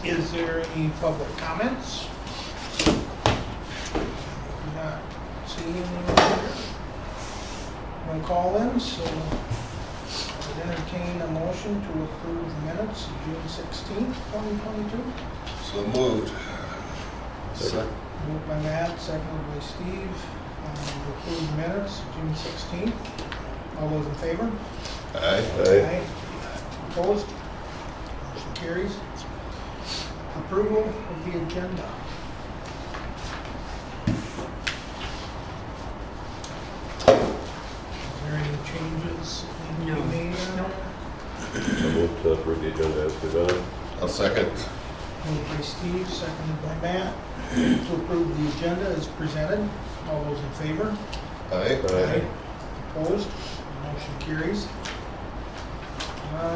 Is there any public comments? Do not see anyone here. No call-ins, so I would entertain a motion to approve the minutes of June 16th, 2022. So moved. Second. Moved by Matt, seconded by Steve, to approve the minutes of June 16th. All those in favor? Aye. Opposed? Motion carries. Approval of the agenda. Is there any changes that need to be made on Nope. that? I move to approve the agenda as presented. I'll second. Moved by Steve, seconded by Matt, to approve the agenda as presented. All those in favor? Aye. Opposed? Motion carries.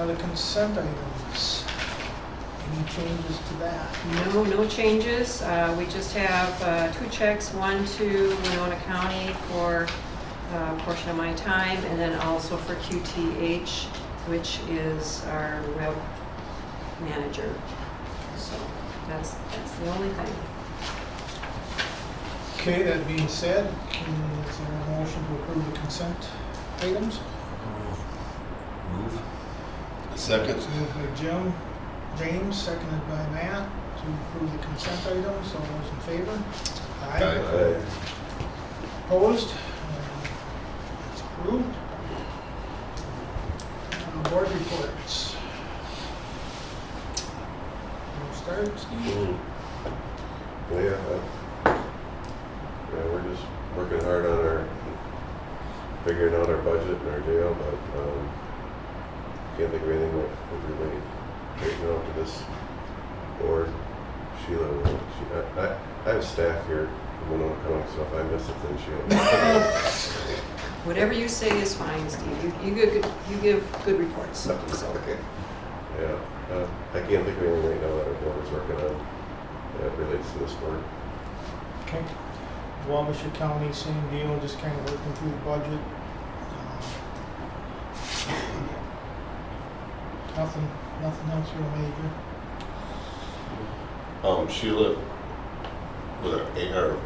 The consent items. Any changes to that? No changes. We just have 2 checks, one to Winona County for a portion of my time, and then also for QTH, which is our web manager. So that's the only thing. Okay, that being said, is there a motion to approve the consent items? Move. Second. Moved by James, seconded by Matt, to approve the consent items. All those in favor? Aye. Opposed? It's approved. Board reports. We'll start, Steve. Yeah, we're just working hard on figuring out our budget and our jail, but can't think of anything that would really straighten out to this board. Sheila, I have staff here from Winona County, so if I miss it, then she'll. Whatever you say is fine, Steve. You give good reports. So. Okay. Yeah, I can't think of anything right now that our board is working on that relates to this board. Okay. Wabash County, same deal, just kind of working through the budget. Nothing else real major. Sheila, with our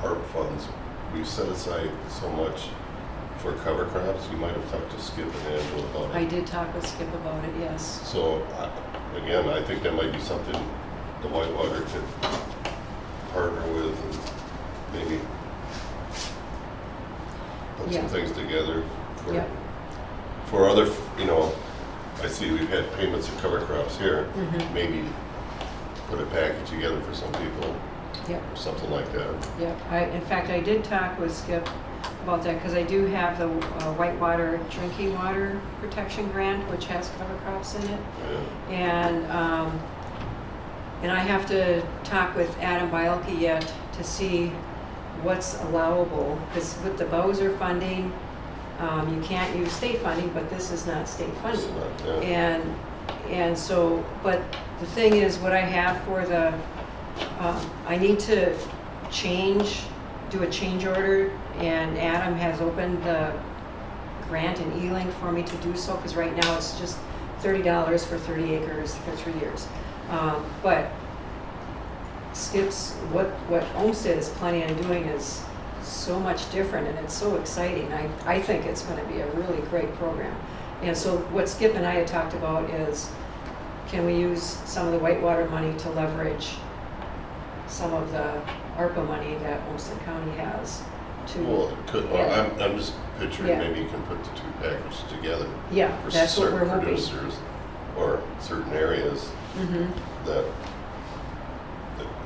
ARP funds, we've set aside so much for cover crops. You might have talked to Skip and Angela about it. I did talk with Skip about it, yes. So, again, I think that might be something the Whitewater could partner with and maybe put Yeah. some things together for, Yep. for other, I see we've had payments of cover crops here. Mhm. Maybe put a package together for some people Yep. or something like that. Yep. In fact, I did talk with Skip about that because I do have the Whitewater drinking water protection grant, which has cover crops in it. Yeah. And I have to talk with Adam Bielke yet to see what's allowable, because with the Bowser funding, you can't use state funding, but this is not state It's funding. not, yeah. And so, but the thing is, what I have for the, I need to do a change order, and Adam has opened the grant in Ealing for me to do so, because right now it's just $30 for 30 acres for 3 years. But Skip's, what Olmsted is planning on doing is so much different, and it's so exciting. I think it's going to be a really great program. And so what Skip and I had talked about is, can we use some of the Whitewater money to leverage some of the ARPA money that Olmsted County has to... Well, it could, Yeah. I'm just picturing Yeah. maybe you can put the 2 packages together. Yeah, For that's what we're certain hoping. producers or certain areas Mhm. that,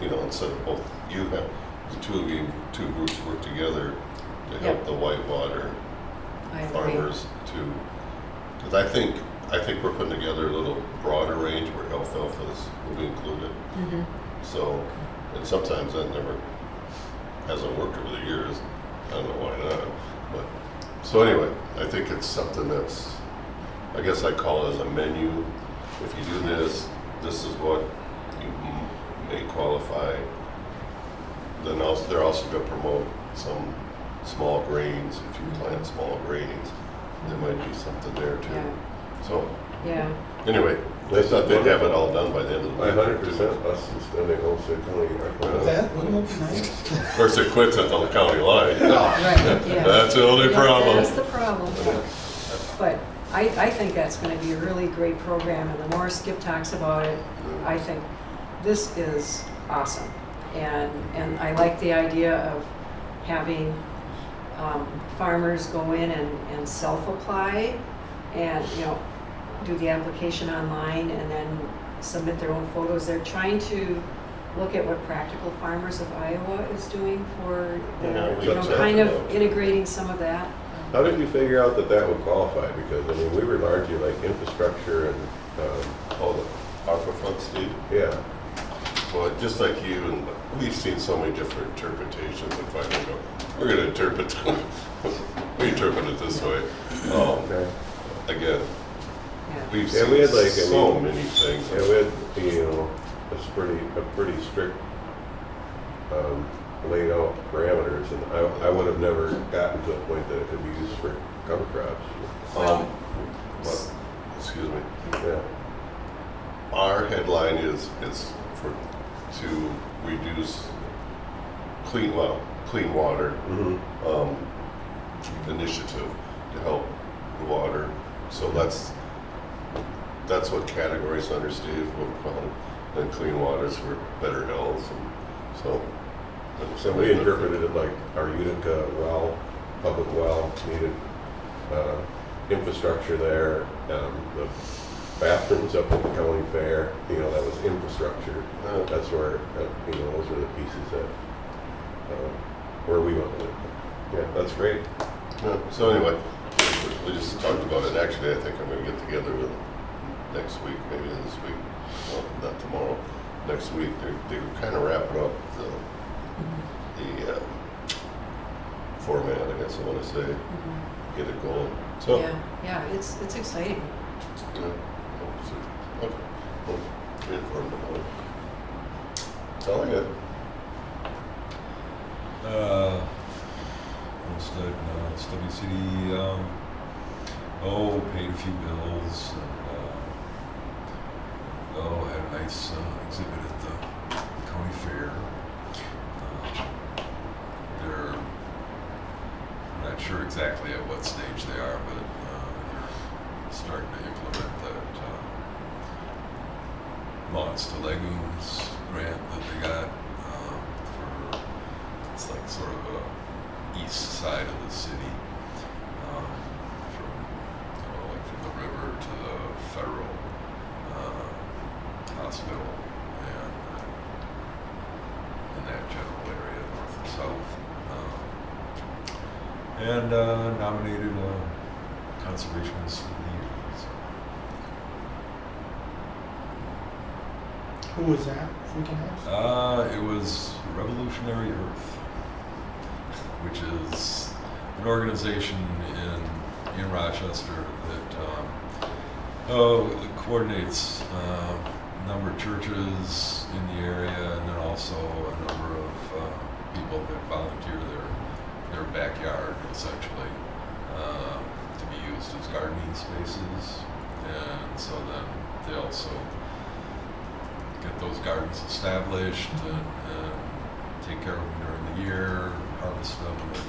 instead of both, you have, the two groups work together to help Yep. the Whitewater I agree. farmers to, because I think we're putting together a little broader range where alfalfa will be included. Mhm. So, and sometimes that never hasn't worked over the years. I don't know why not. But so anyway, I think it's something that's, I guess I call it as a menu. If you do this, this is what you may qualify. Then also, they're also going to promote some small grains. If you plant small grains, there might be something there too. Yeah. So Yeah. anyway, I thought they'd have it all done by the end of the week. 100% us spending Homestead County. That wouldn't it be nice? Of course, it quits at the county line. Right, yeah. That's the only Yeah, problem. That's the problem. But I think that's going to be a really great program, and the more Skip talks about it, I think this is awesome. And I like the idea of having farmers go in and self-apply and, you know, do the application online and then submit their own photos. They're trying to look at what Practical Farmers of Iowa is doing for, Yeah, you know, that's kind of right. integrating some of that. How did you figure out that that would qualify? Because, I mean, we were largely like infrastructure and, All the ARPA funds, Steve. yeah. Well, just like you, and we've seen so many different interpretations, and finally go, we're going to interpret, we interpret it this way. Okay. Again, Yeah. we've Yeah, seen we had like, I so mean, many things. Yeah, we had, you know, a pretty strict, laid out parameters, and I would have never gotten to a point that it could be used for cover crops. But, excuse me, Yeah. our headline is to reduce clean water Mm-hmm. initiative to help the water. So that's what categories under Steve will call it. And clean waters for better health. And so Somebody interpreted it like our Utica well, public well, needed infrastructure there. The bathrooms up at the county fair, you know, that was infrastructure. That's where, you know, those are the pieces that, where we went with it. Yeah, that's great. Yeah, so anyway, we just talked about it. Actually, I think I'm going to get together with next week, maybe this week, well, not tomorrow, next week. They're kind of wrapping up the format, I guess I want to say, get it going. So, Yeah, it's exciting. yeah, okay, well, be informed about it. That's all I got. Homestead, WCD, paid a few bills and, had a nice exhibit at the county fair. I'm not sure exactly at what stage they are, but they're starting to implement that Lawns to Legumes grant that they got for, it's like sort of a east side of the city, from, like from the river to the federal hospital and in that general area, north and south. And nominated a conservationist of the year. So. Who was that, if we can ask? It was Revolutionary Earth, which is an organization in Rochester that coordinates a number of churches in the area, and then also a number of people that volunteer their backyard, essentially, to be used as gardening spaces. And so then they also get those gardens established and take care of them during the year, harvest them, and then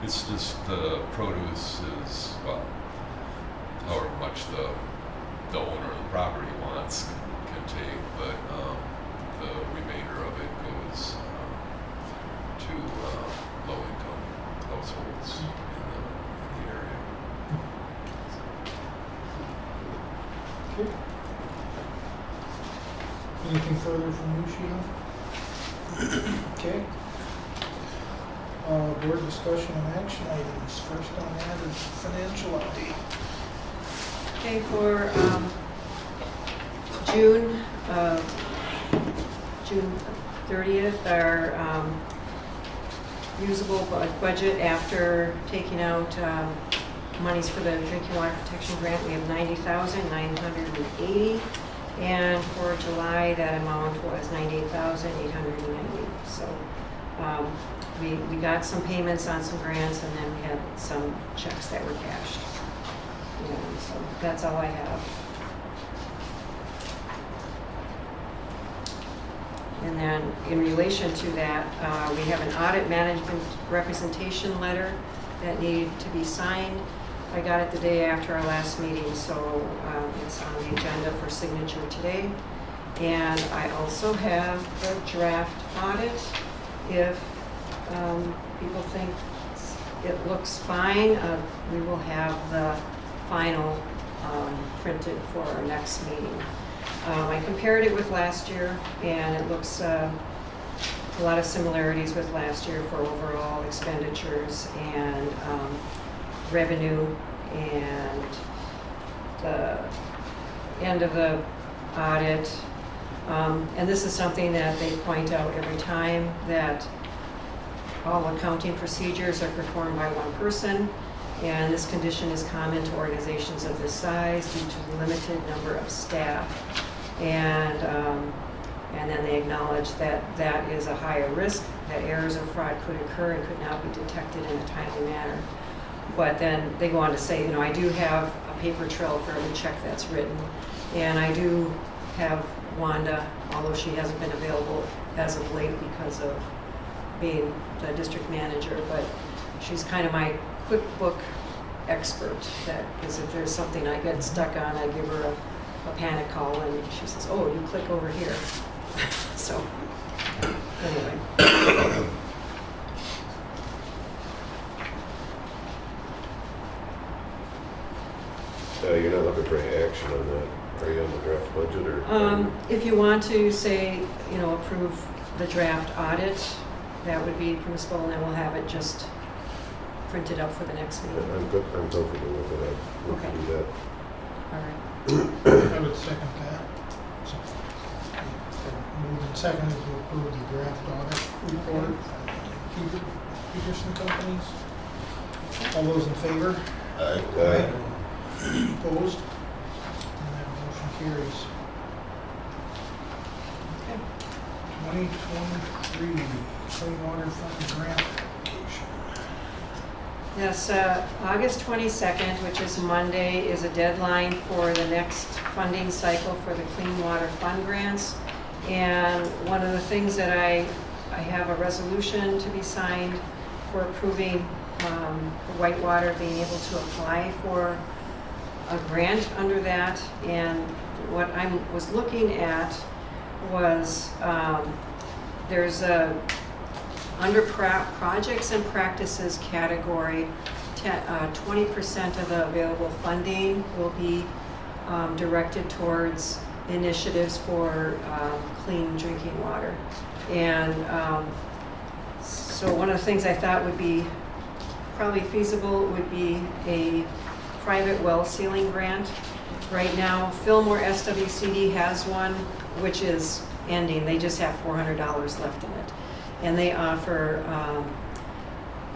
it's just the produce is, well, however much the owner of the property wants can take, but the remainder of it goes to low-income households in the area. Okay. Anything further from you, Sheila? Okay. Board discussion and action items. First on that is financial update. Okay, for June 30th, our usable budget after taking out monies for the drinking water protection grant, we have $90,980. And for July, that amount was $98,890. So we got some payments on some grants, and then we had some checks that were cashed. Yeah, so that's all I have. And then in relation to that, we have an audit management representation letter that needed to be signed. I got it the day after our last meeting, so it's on the agenda for signature today. And I also have the draft audit. If people think it looks fine, we will have the final printed for our next meeting. I compared it with last year, and it looks a lot of similarities with last year for overall expenditures and revenue, and the end of the audit. And this is something that they point out every time, that all accounting procedures are performed by one person, and this condition is common to organizations of this size due to the limited number of staff. And then they acknowledge that that is a higher risk, that errors or fraud could occur and could not be detected in a timely manner. But then they go on to say, I do have a paper trail for every check that's written, and I do have Wanda, although she hasn't been available as of late because of being the district manager, but she's kind of my QuickBook expert, because if there's something I get stuck on, I give her a panic call, and she says, oh, you click over here. So, anyway. You're not looking for any action on that, are you, on the draft budget, or? If you want to say, approve the draft audit, that would be permissible, and then we'll have it just printed up for the next meeting. I'm comfortable with it, we Okay. can do that. All right. I would second that. So, moved and seconded to approve the draft audit report from Peterson Companies. All those in favor? Aye. Opposed? And that motion carries. Okay. 2023 Clean Water Fund Grant application. Yes, August 22nd, which is Monday, is a deadline for the next funding cycle for the Clean Water Fund grants. And one of the things that I have a resolution to be signed for approving Whitewater being able to apply for a grant under that. And what I was looking at was there's a under projects and practices category, 20% of the available funding will be directed towards initiatives for clean drinking water. And so one of the things I thought would be probably feasible would be a private well sealing grant. Right now, Fillmore SWCD has one, which is ending. They just have $400 left in it. And they offer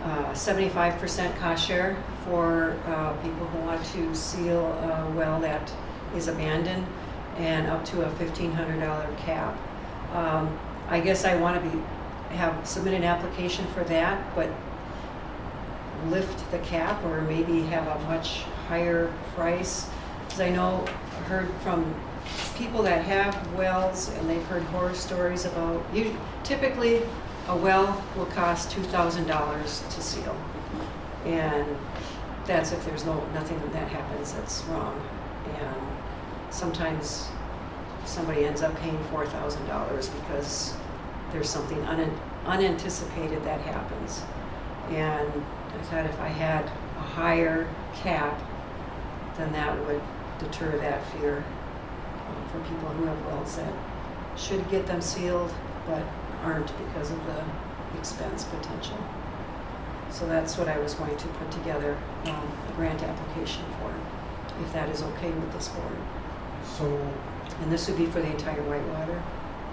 75% cost share for people who want to seal a well that is abandoned, and up to a $1,500 cap. I guess I want to submit an application for that, but lift the cap, or maybe have a much higher price. Because I heard from people that have wells, and they've heard horror stories about, typically a well will cost $2,000 to seal. And that's if there's nothing that happens that's wrong. And sometimes somebody ends up paying $4,000 because there's something unanticipated that happens. And I thought if I had a higher cap, then that would deter that fear for people who have wells that should get them sealed but aren't because of the expense potential. So that's what I was going to put together a grant application for, if that is okay with this board. So, And this would be for the entire Whitewater.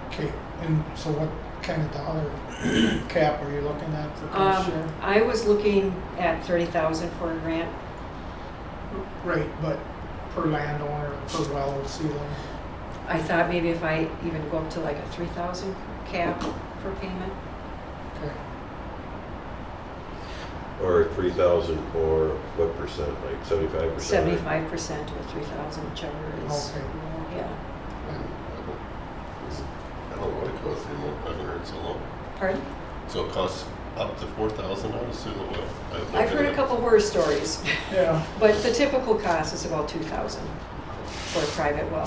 okay, and so what kind of dollar cap are you looking at for cost share? I was looking at $30,000 for a grant. Right, but per landowner, per well sealing? I thought maybe if I even go up to like a $3,000 cap for payment. Okay. Or 3,000 for what percent, like 75%? 75% or 3,000, whichever is. Okay. Yeah. I don't know what it costs anymore. maintenance alone? Pardon? So it costs up to $4,000 through the well? I've heard a couple horror stories, Yeah, but the typical cost is about $2,000 for a private well.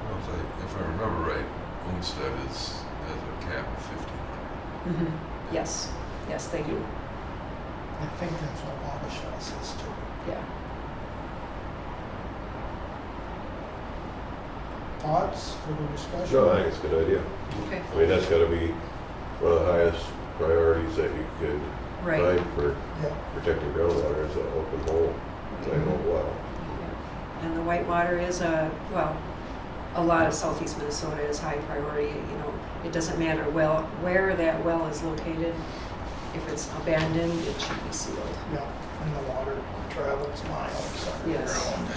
Well, if I remember right, Homestead has a cap of 1,500. Yes, yes, they do, I think that's what Wabash says too. yeah. Thoughts, further discussion? No, I think it's a good idea. Okay, I mean, that's gotta be one of the highest priorities that you could right. find for Yeah, protecting groundwater is an open hole, tight hole well. Yeah. And the Whitewater is well, a lot of southeast Minnesota is high priority, you know. It doesn't matter where that well is located. If it's abandoned, it should be sealed. yeah, and the water travels miles Yes. underground.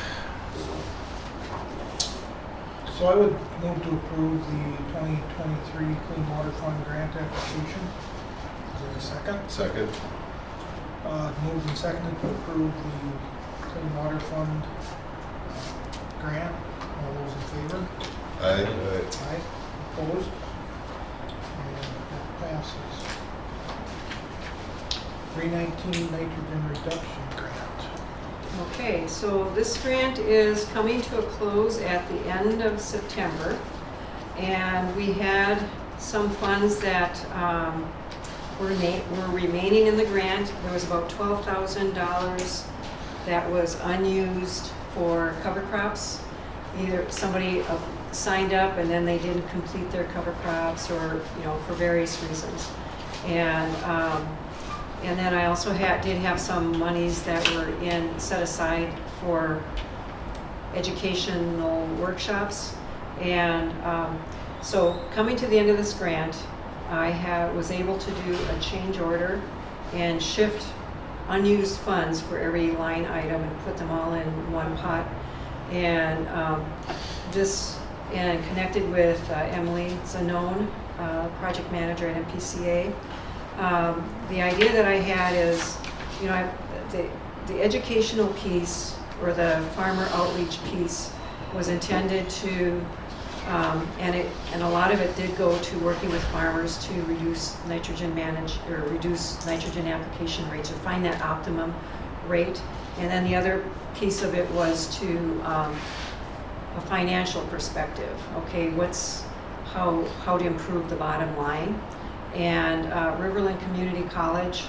So I would move to approve the 2023 Clean Water Fund grant application. Is there a second? Second? Moved and seconded to approve the Clean Water Fund grant. All those in favor? Aye. Aye. Opposed? And that passes. 319 nitrogen reduction grant. Okay, so this grant is coming to a close at the end of September. And we had some funds that were remaining in the grant. There was about $12,000 that was unused for cover crops. Either somebody signed up and then they didn't complete their cover crops, or, you know, for various reasons. And then I also did have some monies that were set aside for educational workshops. And so coming to the end of this grant, I was able to do a change order and shift unused funds for every line item and put them all in one pot. And and connected with Emily Zanone, project manager at MPCA. The idea that I had is, you know, the educational piece, or the farmer outreach piece, was intended to, and a lot of it did go to working with farmers to reduce nitrogen reduce nitrogen application rates, or find that optimum rate. And then the other piece of it was to a financial perspective. Okay, how to improve the bottom line. And Riverland Community College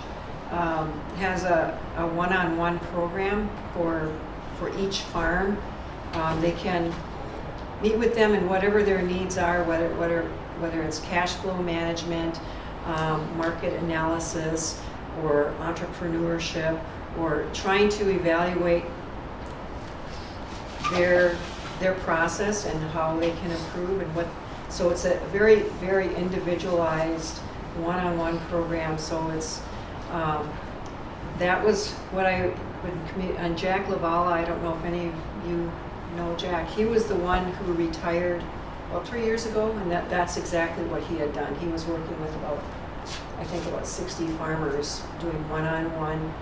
has a one-on-one program for each farm. They can meet with them and whatever their needs are, whether it's cash flow management, market analysis, or entrepreneurship, or trying to evaluate their process and how they can improve and what. So it's a very, very individualized one-on-one program. So it's that was what I would. And Jack Lavala, I don't know if any of you know Jack. He was the one who retired about 3 years ago, and that's exactly what he had done. He was working with about 60 farmers, doing one-on-one,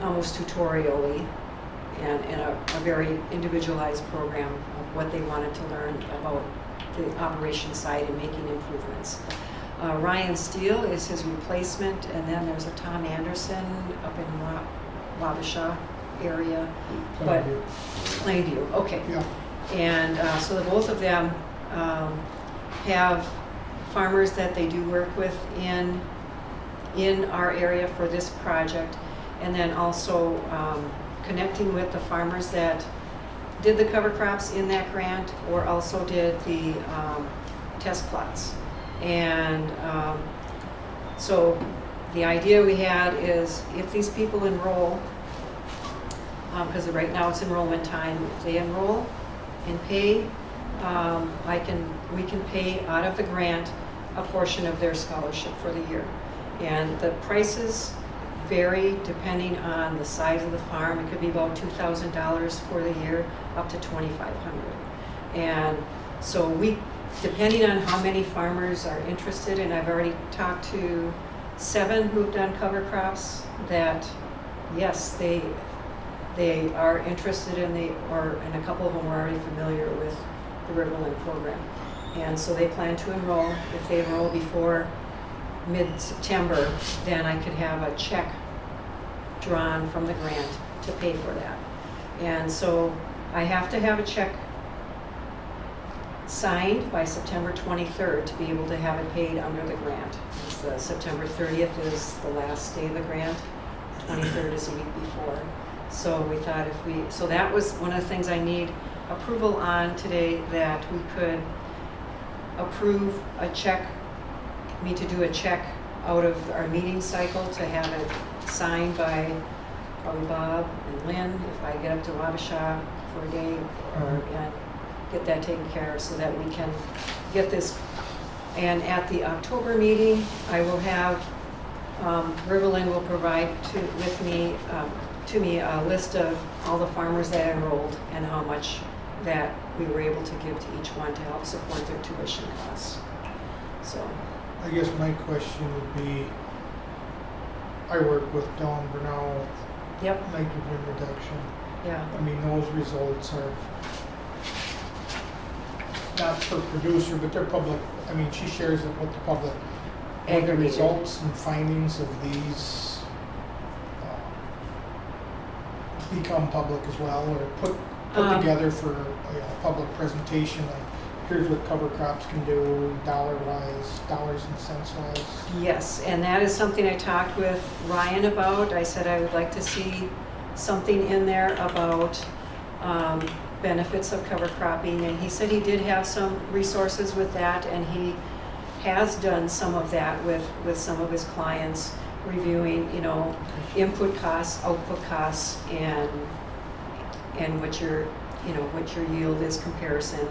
almost tutorially, and in a very individualized program of what they wanted to learn about the operation side and making improvements. Ryan Steele is his replacement, and then there's a Tom Anderson up in Wabasha area, but Plainview, okay. Yeah. And so the both of them have farmers that they do work with in our area for this project, and then also connecting with the farmers that did the cover crops in that grant, or also did the test plots. And so the idea we had is, if these people enroll, because right now it's enrollment time, if they enroll and pay, we can pay out of the grant a portion of their scholarship for the year. And the prices vary depending on the size of the farm. It could be about $2,000 for the year, up to $2,500. And so depending on how many farmers are interested, and I've already talked to 7 who've done cover crops, that yes, they are interested and a couple of them are already familiar with the Riverland program. And so they plan to enroll. If they enroll before mid-September, then I could have a check drawn from the grant to pay for that. And so I have to have a check signed by September 23rd to be able to have it paid under the grant. September 30th is the last day of the grant, 23rd is a week before. So we thought so that was one of the things I need approval on today, that we could approve a check, me to do a check out of our meeting cycle to have it signed by probably Bob and Lynn if I get up to Wabasha for a day, and get that taken care of so that we can get this. And at the October meeting, I will have, Riverland will provide to me a list of all the farmers that enrolled and how much that we were able to give to each one to help support their tuition costs. So, I guess my question would be, I work with Dawn Bernal, yep, nitrogen reduction. yeah, I mean, those results are not per producer, but they're public. I mean, she shares it with the public. What the Aggregated. results and findings of these become public as well, or put together for a public presentation. Like, here's what cover crops can do, dollar-wise, dollars and cents-wise. yes, and that is something I talked with Ryan about. I said I would like to see something in there about benefits of cover cropping, and he said he did have some resources with that, and he has done some of that with some of his clients, reviewing, input costs, output costs, and what your yield is comparison,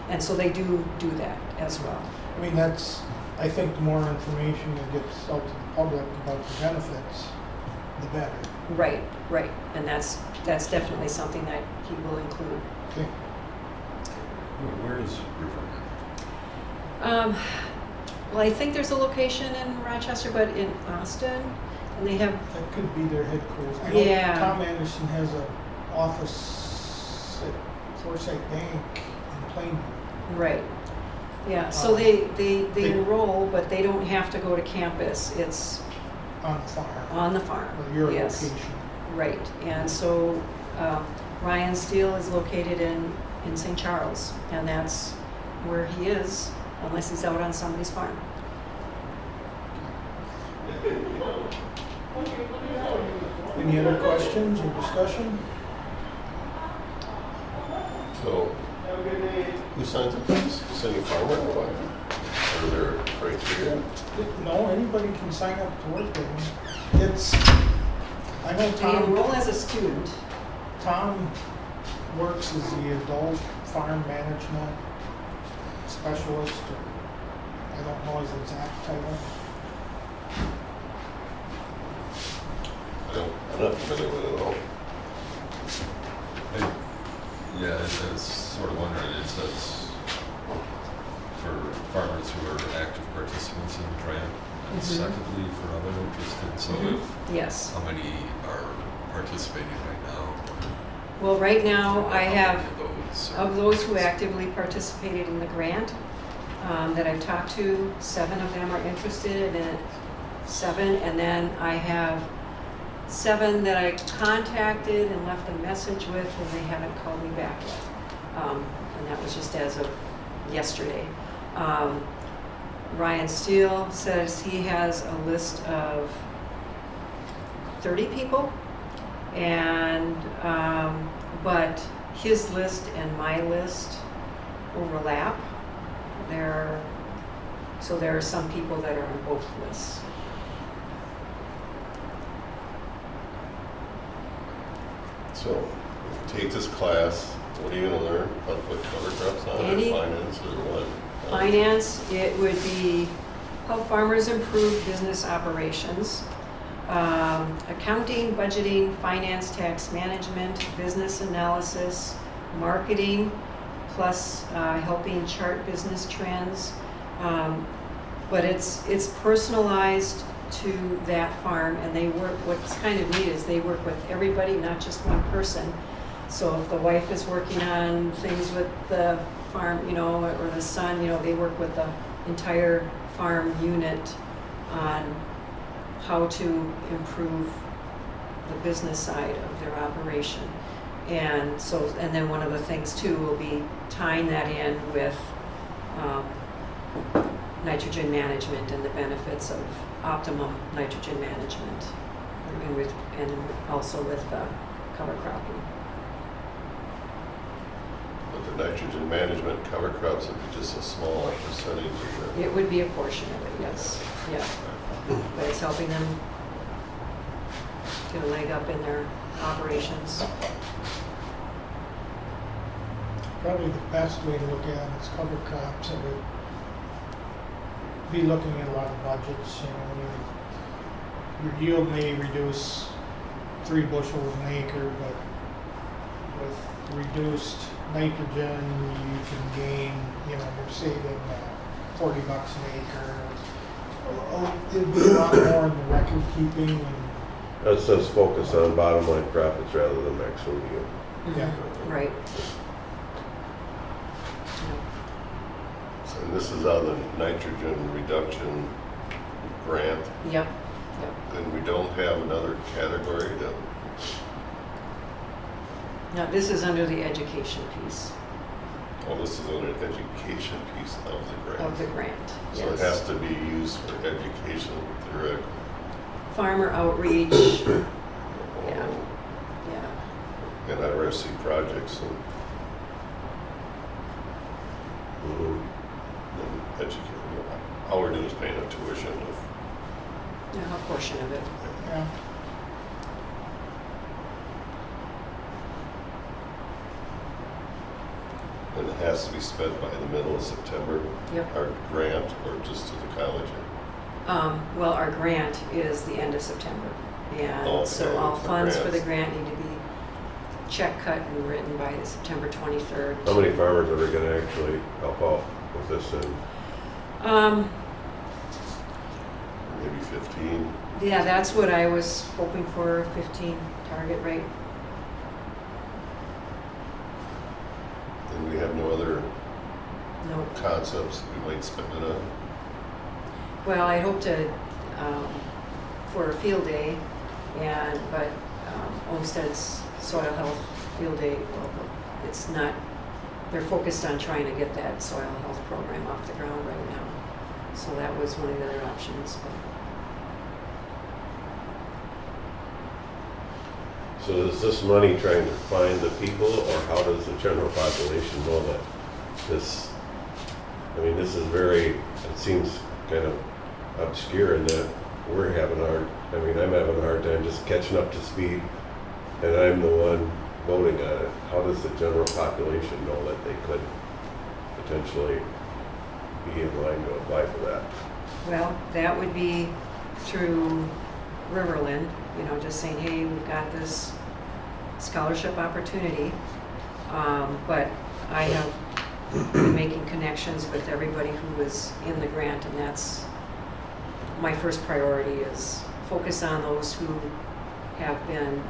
and so they do that as well. I mean, I think the more information that gets out to the public about the benefits, the better. Right, and that's definitely something that he will include. Okay. Where is Riverland? Well, I think there's a location in Rochester, but in Austin, and they have, That could be their headquarters. I know Yeah. Tom Anderson has an office at Forsyth Bank in Plainview. right, yeah, so they enroll, but they don't have to go to campus, it's On the farm, on the farm, or your yes. location. Right, and so Ryan Steele is located in St. Charles, and that's where he is, unless he's out on somebody's farm. Any other questions or discussion? So, who signs up for this? City farmer or what? Are there criteria? No, anybody can sign up to work there. I know They enroll Tom as a student. works as the adult farm management specialist, or I don't know his exact title. I'm not familiar with it at all. Yeah, I was sort of wondering, it says for farmers who are active participants in the grant, and Mhm. secondly, for other interested, so Yes. how many are participating right now? Well, right now, I have, Those of those who actively participated in the grant that I've talked to, 7 of them are interested in it, 7, and then I have 7 that I contacted and left a message with, and they haven't called me back yet. And that was just as of yesterday. Ryan Steele says he has a list of 30 people, and but his list and my list overlap. So there are some people that are on both lists. So, if you take this class, what are you gonna learn? How to put cover crops on, or Any- finance, or what? Finance, it would be how farmers improve business operations, accounting, budgeting, finance, tax management, business analysis, marketing, plus helping chart business trends. But it's personalized to that farm, and they work, what's kind of neat is they work with everybody, not just one person. So if the wife is working on things with the farm, you know, or the son, you know, they work with the entire farm unit on how to improve the business side of their operation. And so, and then one of the things too will be tying that in with nitrogen management and the benefits of optimum nitrogen management, and also with cover cropping. But the nitrogen management cover crops would be just a small percentage of that. It would be a portion of it, yes, yeah. But it's helping them get a leg up in their operations. Probably the best way to look at it is cover crops. It would be looking at a lot of budgets, you know, your yield may reduce 3 bushels an acre, but with reduced nitrogen, you can gain, you know, you're saving $40 an acre. It'd be a lot more in the record keeping and, That says focus on bottom line profits rather than maximum yield. yeah. Right. So this is on the nitrogen reduction grant, Yep, yep. and we don't have another category that, Now, this is under the education piece well, this is on an education piece of the grant. of the grant, So it yes. has to be used for education theoretically. Farmer outreach, yeah, yeah. And IRC projects and Mhm. educate. All we're doing is paying a tuition of, Yeah, a portion of it. Yeah. and it has to be spent by the middle of September. Yep. Our grant or just to the college. Well, our grant is the end of September. And so Okay, all the funds for the grants. grant need to be check cut and written by September 23rd. How many farmers are we gonna actually help out with this and Maybe 15. Yeah, that's what I was hoping for, 15 target rate. And we have no other No. concepts we might spend it on. Well, I hope to, for a field day, but Olmsted's soil health field day, well, it's not, they're focused on trying to get that soil health program off the ground right now. So that was one of the other options. so is this money trying to find the people, or how does the general population know that this, I mean, this is very, it seems kind of obscure in that we're having I'm having a hard time just catching up to speed, and I'm the one voting on it. How does the general population know that they could potentially be in line to apply for that? Well, that would be through Riverland, you know, just saying, hey, we've got this scholarship opportunity. But I have been making connections with everybody who is in the grant, and that's my first priority, is focus on those who have been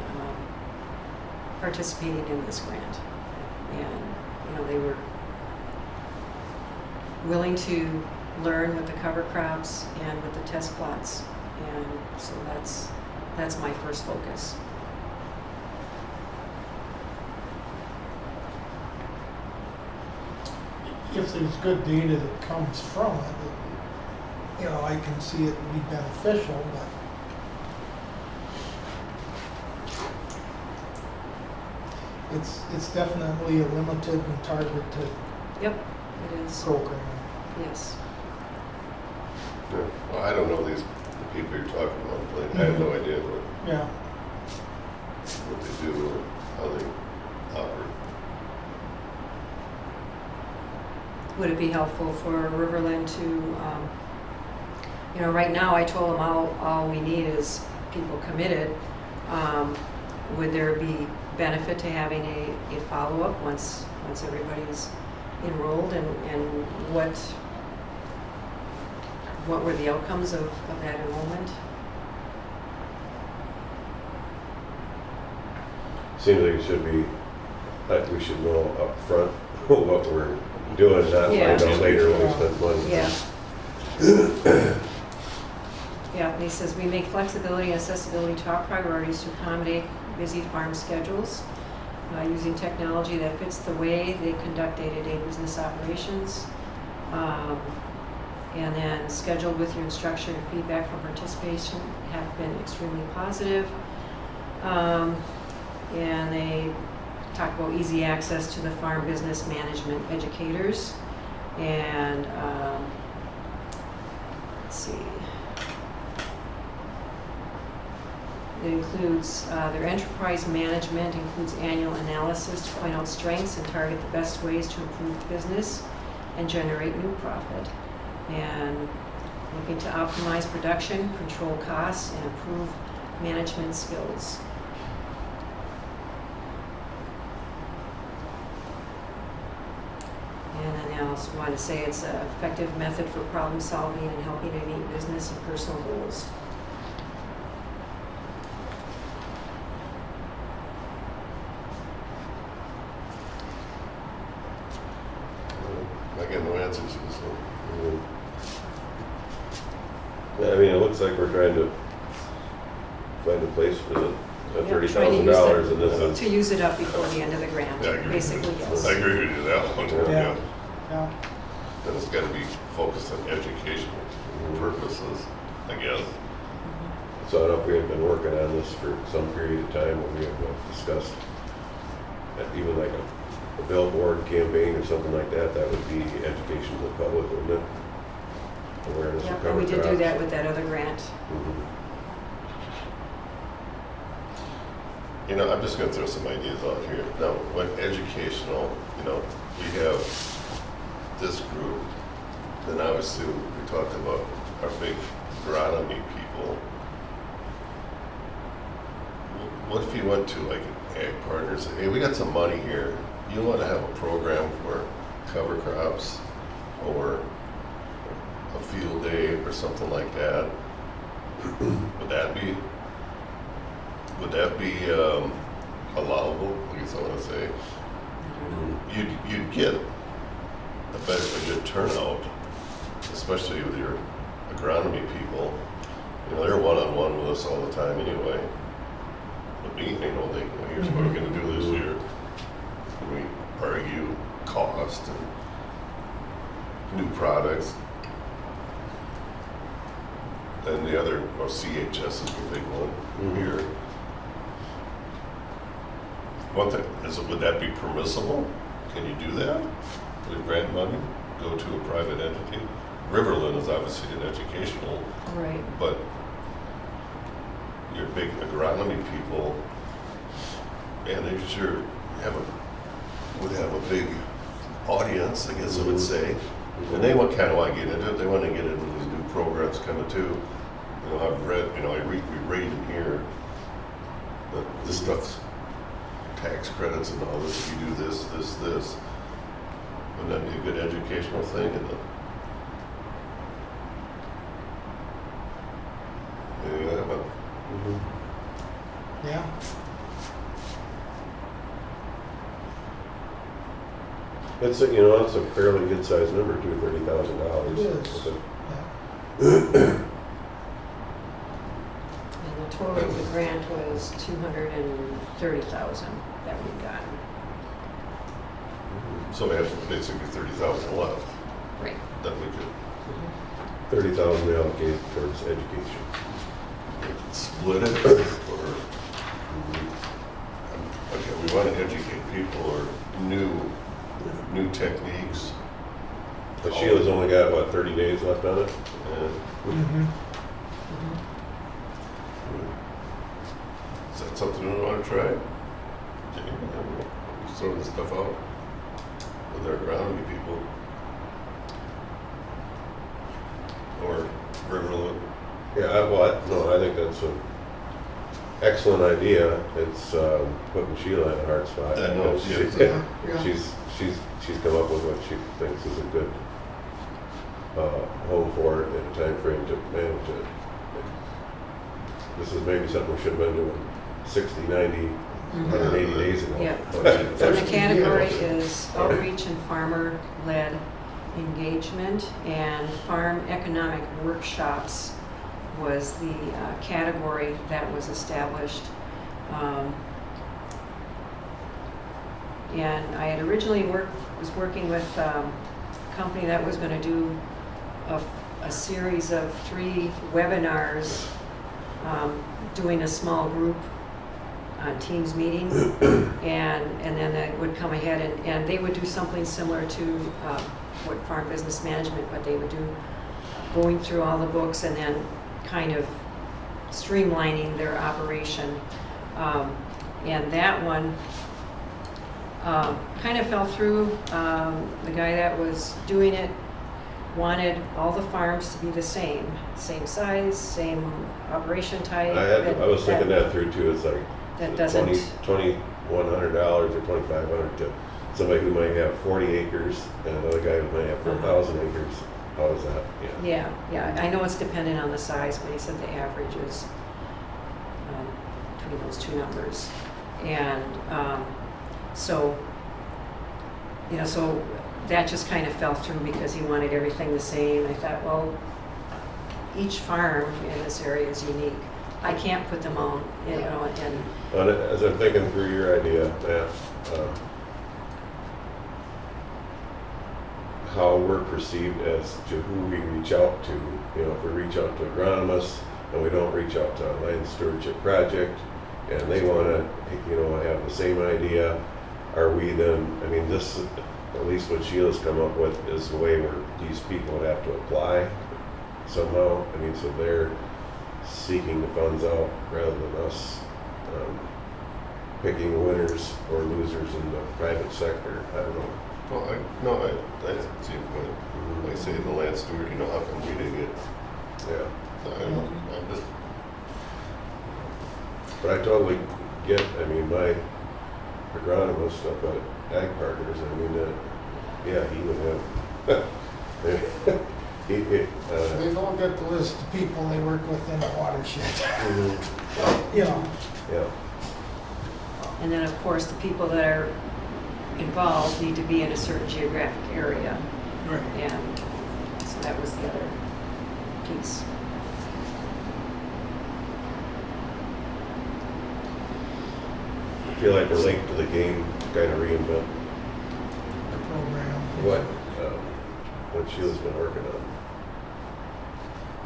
participating in this grant. And, you know, they were willing to learn with the cover crops and with the test plots. And so that's my first focus. If there's good data that comes from it, you know, I can see it be beneficial, but it's definitely a limited and targeted Yep, it is. program. Yes. Yeah. Well, I don't know the people you're talking about, Blaine. I have no idea Yeah. what they do or how they operate. Would it be helpful for Riverland to, you know, right now I told them all we need is people committed. Would there be benefit to having a follow-up once everybody's enrolled, and what were the outcomes of that enrollment? Seems like it should be, that we should know up front what we're do it, not Yeah. find out later when we spend money. Yeah. Yeah, and he says, we make flexibility and accessibility top priorities to accommodate busy farm schedules, using technology that fits the way they conduct day-to-day business operations. And then scheduled with your instruction and feedback from participation have been extremely positive. And they talk about easy access to the farm business management educators. And let's see. It includes, their enterprise management includes annual analysis to point out strengths and target the best ways to improve the business and generate new profit. And looking to optimize production, control costs, and improve management skills. And then I also want to say it's an effective method for problem solving and helping to meet business and personal goals. I get no answers, so. Yeah, I mean, it looks like we're trying to find a place for the Yeah, $30,000 and this is. To use it up before the end of the grant, Yeah, I agree. basically, yes. I agree with you, that one, Yeah. yeah. Yeah. And it's gotta be focused on educational purposes, I guess. So I don't know if we had been working on this for some period of time when we had discussed even like a billboard campaign or something like that, that would be education to the public, wouldn't it? Awareness Yeah, of and we cover did do crops. that with that other grant. Mhm. You know, I'm just gonna throw some ideas out here. Now, when educational, you know, we have this group, then obviously we talked about our big agronomy people. What if you went to like an ag partner and said, hey, we got some money here. You wanna have a program for cover crops or a field day or something like that? Would that be allowable? I guess I want to say you'd get a good turnout, especially with your agronomy people. You know, they're one-on-one with us all the time anyway. With me, you know, here's what we're going to do this year. And we argue cost and new products. And the other, CHS is the big one here. One thing, would that be permissible? Can you do that with grant money? Go to a private entity? Riverland is obviously an educational, Right. but your big agronomy people, man, they sure would have a big audience, I guess I would say. And they kind of want to get into it. They want to get into these new programs coming too. You know, I've read, you know, we read in here that this stuff's tax credits and all this. If you do this. Wouldn't that be a good educational thing? Yeah, but Yeah. It's a, you know, it's a fairly good sized number too, $30,000. It is. And the total of the grant was $230,000 that we got. so we have basically 30,000 left Right. that we could 30,000 allocated towards education. split it or okay, we want to educate people or new techniques. But Sheila's only got, what, 30 days left on it? And is that something we want to try? Throw this stuff out with our agronomy people or Riverland. Yeah, I think that's an excellent idea. It's putting Sheila in a hard spot. I know, Because yeah. Yeah. She's come up with what she thinks is a good home for it and a time frame to manage it. This is maybe something we should have been doing 60, 90 180 days ago. Yeah. But And the that's- category is outreach and farmer-led engagement, and farm economic workshops was the category that was established. And I had originally was working with a company that was going to do a series of 3 webinars, doing a small group on Teams meeting, and then that would come ahead and they would do something similar to what Farm Business Management, but they would do going through all the books and then kind of streamlining their operation. And that one kind of fell through. The guy that was doing it wanted all the farms to be the same size, same operation type. I was thinking that through too. It's like That doesn't. $2,100 or $2,500 to somebody who might have 40 acres and another guy who might have 4,000 acres. How is that? Yeah, I know it's dependent on the size, but he said the average is between those 2 numbers. And so that just kind of fell through because he wanted everything the same. I thought, well, each farm in this area is unique. I can't put them all, and As I'm thinking through your idea, Matt, how we're perceived as to who we reach out to. You know, if we reach out to agronomists and we don't reach out to a land stewardship project, and they want to, have the same idea, are we then? I mean, this, at least what Sheila's come up with, is the way where these people would have to apply somehow. I mean, so they're seeking the funds out rather than us picking winners or losers in the private sector. I don't know. Well, I see your point. Like say the land steward, how come we didn't get? Yeah. I just, But I totally get, my agronomist up at Ag Partners, he would have, They've all got the list of people they work with in the watershed. yeah. and then of course the people that are involved need to be in a certain geographic area. Right. And so that was the other piece. I feel like we're linked to the game, kind of reinvent The program. what Sheila's been working on.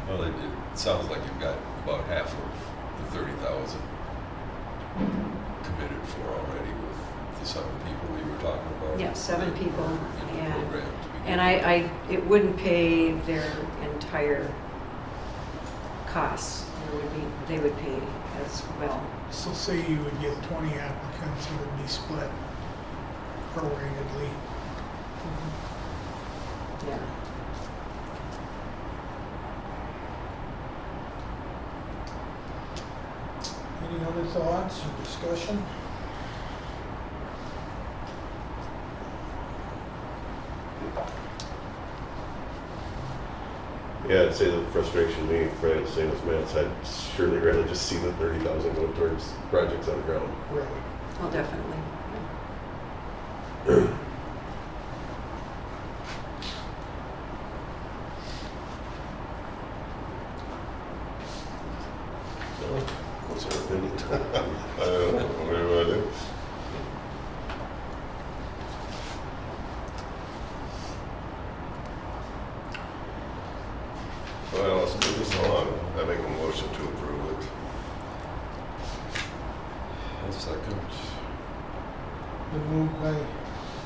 Well, it sounds like you've got about half of the 30,000 committed for already with the 7 people we were talking about. Yeah, 7 people, In the and program to begin And with. it wouldn't pay their entire costs. They would pay as well. So say you would get 20 applicants, it would be split proratedly. Yeah. Any other thoughts or discussion? Yeah, I'd say the frustration me, probably the same as Matt's. I'd surely rather just see the 30,000 go towards projects on the ground. Right. Oh, definitely. so, what's your opinion? I don't know. What do you want to do? Well, let's move this on. I make a motion to approve it. I'll second. Been moved by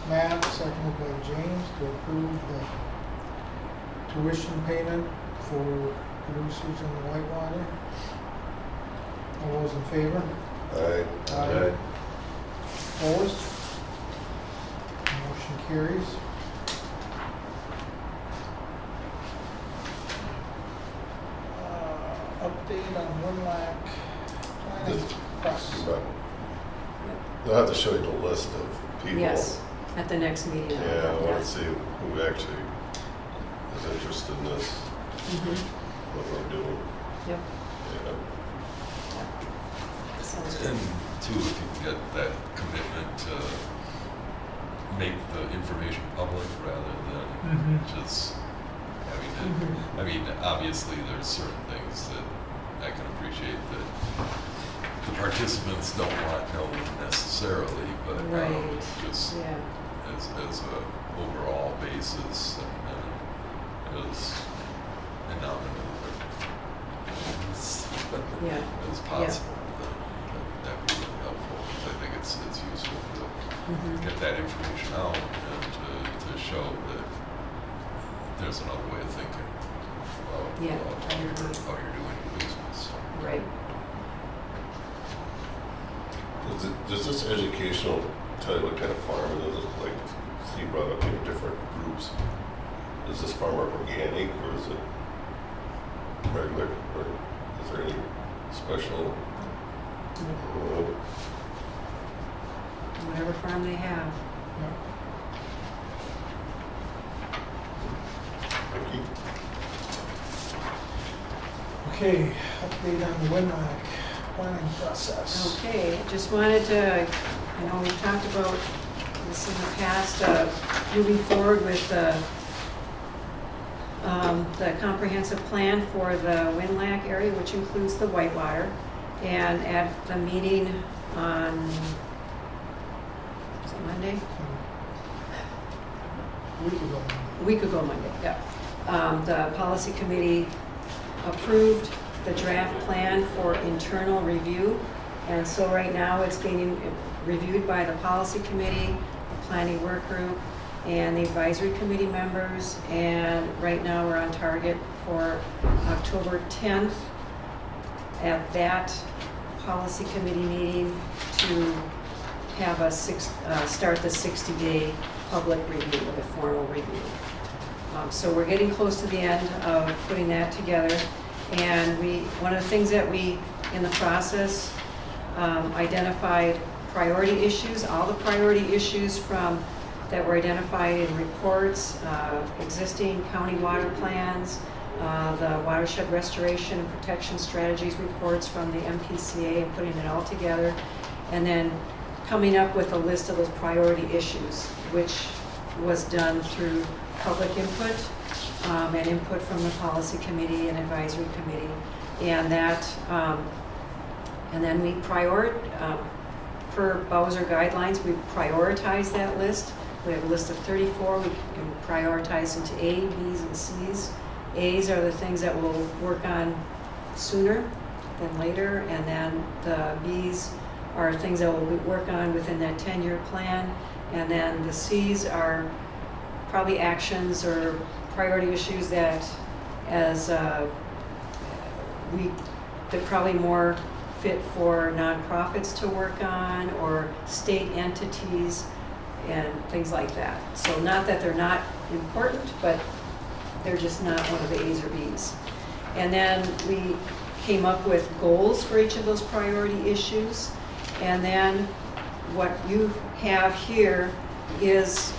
Matt, seconded by James to approve the tuition payment for producers in the Whitewater. All those in favor? Aye. Opposed? Motion carries. Update on Winlac planning This- process. But they'll have to show you the list of people. Yes, at the next meeting. Yeah, I want Yeah. to see who actually is interested in this, Mhm. what we're doing. Yep, Yeah. sounds good. And too, if you can get that commitment to make the information public rather than just having to, I mean, obviously there's certain things that I can appreciate that the participants don't want known necessarily, but Right. just Yeah. as a overall basis and as innominate Yeah. as possible, that'd be really helpful. 'Cause I think it's useful to Mhm. get that information out and to show that there's another way of thinking about, Yeah, about I how agree. you're doing your business. Right. Does this educational tell you what kind of farm it is? Like, he brought up, different groups. Is this farmer organic or is it regular? Or is there any special? Whatever farm they have. Yeah. Thank you. Okay, update on the WinRAC planning process. Okay, just wanted to, I know we've talked about this in the past, moving forward with the comprehensive plan for the Winlac area, which includes the Whitewater. And at the meeting on, was it Monday? Week ago. Monday, yeah. The policy committee approved the draft plan for internal review. And so right now it's being reviewed by the policy committee, the planning work group, and the advisory committee members. And right now we're on target for October 10th at that policy committee meeting to have start the 60-day public review, with a formal review. So we're getting close to the end of putting that together. And one of the things that we, in the process, identified priority issues, all the priority issues that were identified in reports, existing county water plans, the watershed restoration and protection strategies reports from the MPCA, and putting it all together, and then coming up with a list of those priority issues, which was done through public input and input from the policy committee and advisory committee. And that, and then we per Bowser guidelines, we prioritize that list. We have a list of 34. We can prioritize into A, Bs, and Cs. A's are the things that we'll work on sooner than later, and then the Bs are things that we'll work on within that 10-year plan, and then the Cs are probably actions or priority issues that they're probably more fit for nonprofits to work on, or state entities and things like that. So not that they're not important, but they're just not one of the A's or B's. And then we came up with goals for each of those priority issues. And then what you have here is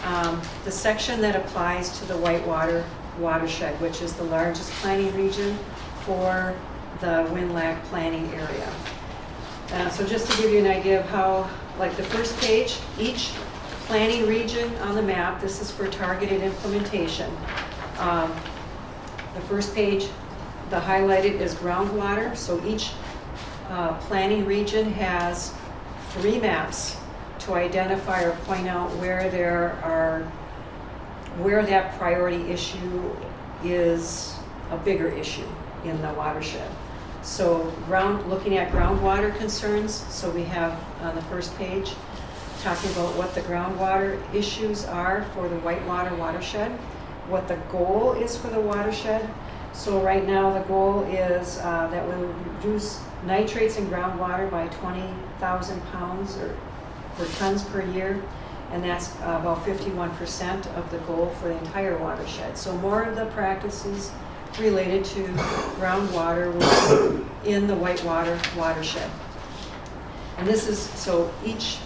the section that applies to the Whitewater watershed, which is the largest planning region for the Winlac planning area. So just to give you an idea of how, like the first page, each planning region on the map, this is for targeted implementation. The first page, the highlighted is groundwater. So each planning region has 3 maps to identify or point out where that priority issue is a bigger issue in the watershed. So looking at groundwater concerns, so we have on the first page talking about what the groundwater issues are for the Whitewater watershed, what the goal is for the watershed. So right now the goal is that we'll reduce nitrates in groundwater by 20,000 pounds or tons per year, and that's about 51% of the goal for the entire watershed. So more of the practices related to groundwater will be in the Whitewater watershed. And this is, so each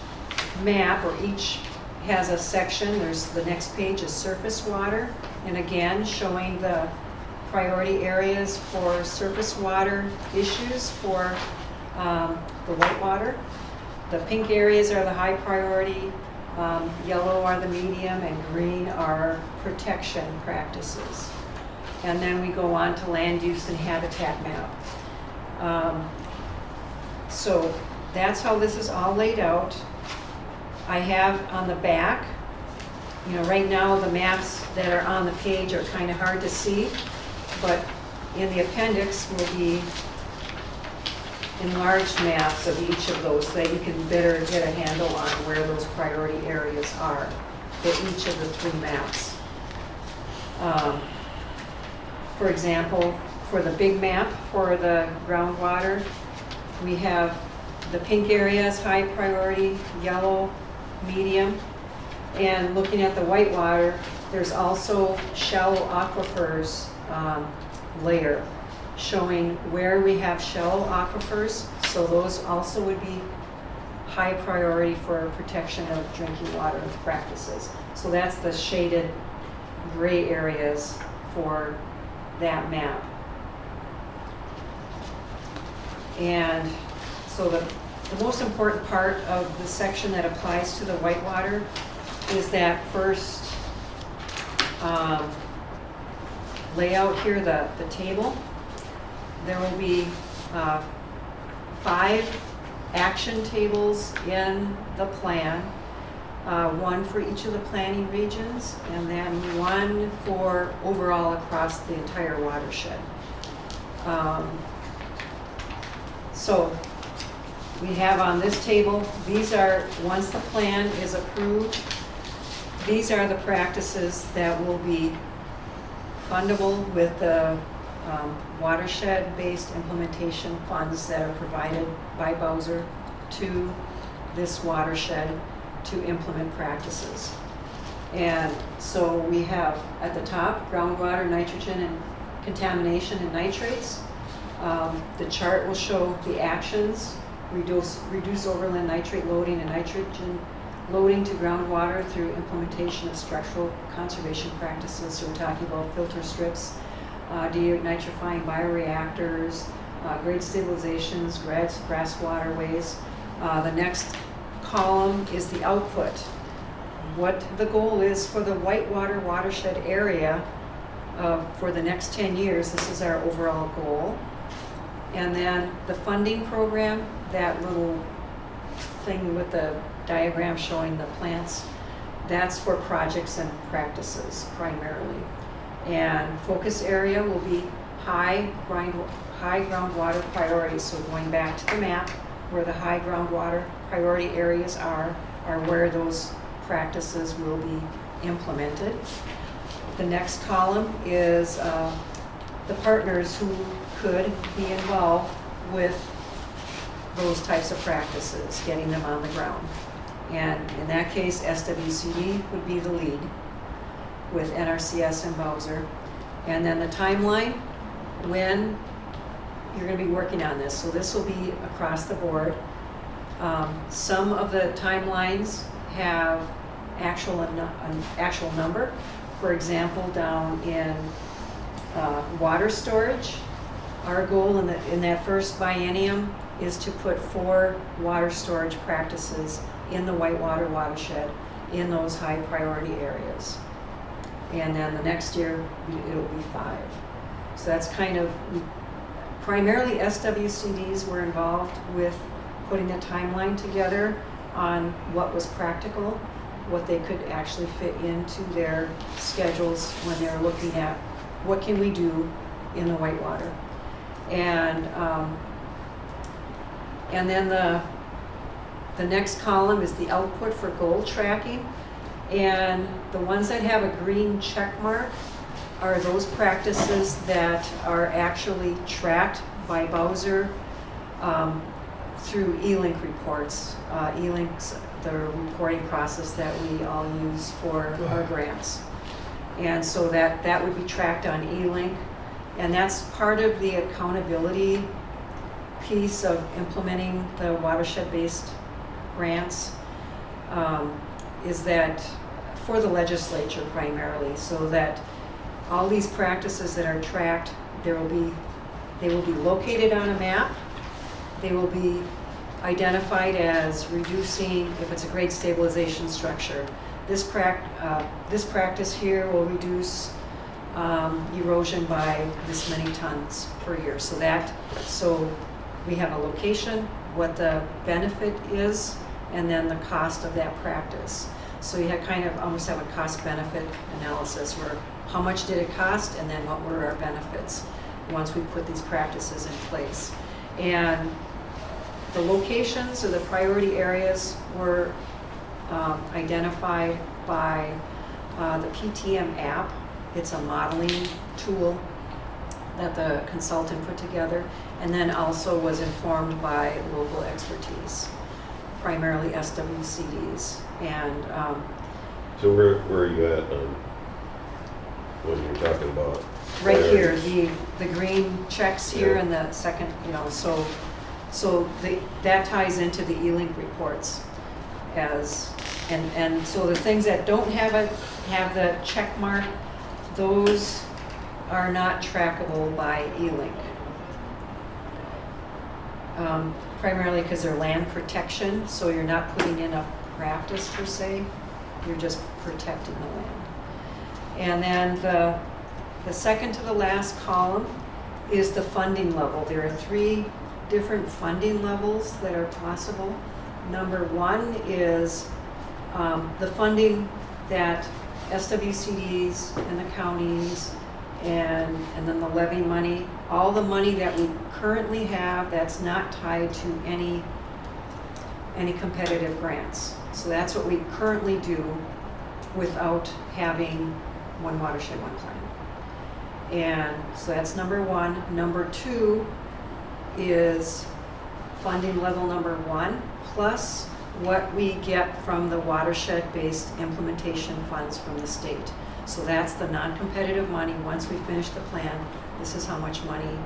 map or each has a section. There's the next page is surface water, and again showing the priority areas for surface water issues for the Whitewater. the pink areas are the high priority, yellow are the medium, and green are protection practices. And then we go on to land use and habitat map. So that's how this is all laid out. I have on the back, right now the maps that are on the page are kind of hard to see, but in the appendix will be enlarged maps of each of those so that you can better get a handle on where those priority areas are for each of the 3 maps. For example, for the big map for the groundwater, we have the pink areas, high priority, yellow, medium. And looking at the Whitewater, there's also shallow aquifers layer showing where we have shallow aquifers. So those also would be high priority for protection of drinking water practices. So that's the shaded gray areas for that map. And so the most important part of the section that applies to the Whitewater is that first layout here, the table. There will be 5 action tables in the plan, 1 for each of the planning regions, and then 1 for overall across the entire watershed. So we have on this table, these are, once the plan is approved, these are the practices that will be fundable with the watershed-based implementation funds that are provided by Bowser to this watershed to implement practices. And so we have at the top groundwater, nitrogen, and contamination and nitrates. The chart will show the actions: reduce overland nitrate loading and nitrogen loading to groundwater through implementation of structural conservation practices. So we're talking about filter strips, denitrifying bioreactors, grade stabilizations, grass waterways. The next column is the output. What the goal is for the Whitewater watershed area for the next 10 years. This is our overall goal. And then the funding program, that little thing with the diagram showing the plants, that's for projects and practices primarily. And focus area will be high groundwater priority. So going back to the map, where the high groundwater priority areas are where those practices will be implemented. The next column is the partners who could be involved with those types of practices, getting them on the ground. And in that case, SWCD would be the lead with NRCS and Bowser. And then the timeline, when you're going to be working on this. So this will be across the board. Some of the timelines have an actual number. For example, down in water storage, our goal in that first biennium is to put 4 water storage practices in the Whitewater watershed in those high priority areas. And then the next year, it'll be 5. So that's kind of, primarily SWCDs were involved with putting a timeline together on what was practical, what they could actually fit into their schedules when they're looking at what can we do in the Whitewater. And then the next column is the output for goal tracking. And the ones that have a green check mark are those practices that are actually tracked by Bowser through E-Link reports. E-Link's the reporting process that we all use for our grants. And so that would be tracked on E-Link. And that's part of the accountability piece of implementing the watershed-based grants, is that for the legislature primarily, so that all these practices that are tracked, they will be located on a map. They will be identified as reducing, if it's a grade stabilization structure, this practice here will reduce erosion by this many tons per year. So we have a location, what the benefit is, and then the cost of that practice. So you almost have a cost-benefit analysis where how much did it cost, and then what were our benefits once we put these practices in place. And the locations or the priority areas were identified by the PTM app. It's a modeling tool that the consultant put together, and then also was informed by local expertise, primarily SWCDs. And So where are you at when you're talking about? right here, priorities? the green checks here Yeah. in the second, that ties into the E-Link reports and so the things that don't have the check mark, those are not trackable by E-Link. Primarily because they're land protection, so you're not putting in a practice per se, you're just protecting the land. And then the second to the last column is the funding level. There are 3 different funding levels that are possible. Number 1 is the funding that SWCDs and the counties and then the levy money, all the money that we currently have that's not tied to any competitive grants. So that's what we currently do without having one watershed, one plan. And so that's number 1. Number 2 is funding level number 1 plus what we get from the watershed-based implementation funds from the state. So that's the non-competitive money. Once we finish the plan, this is how much money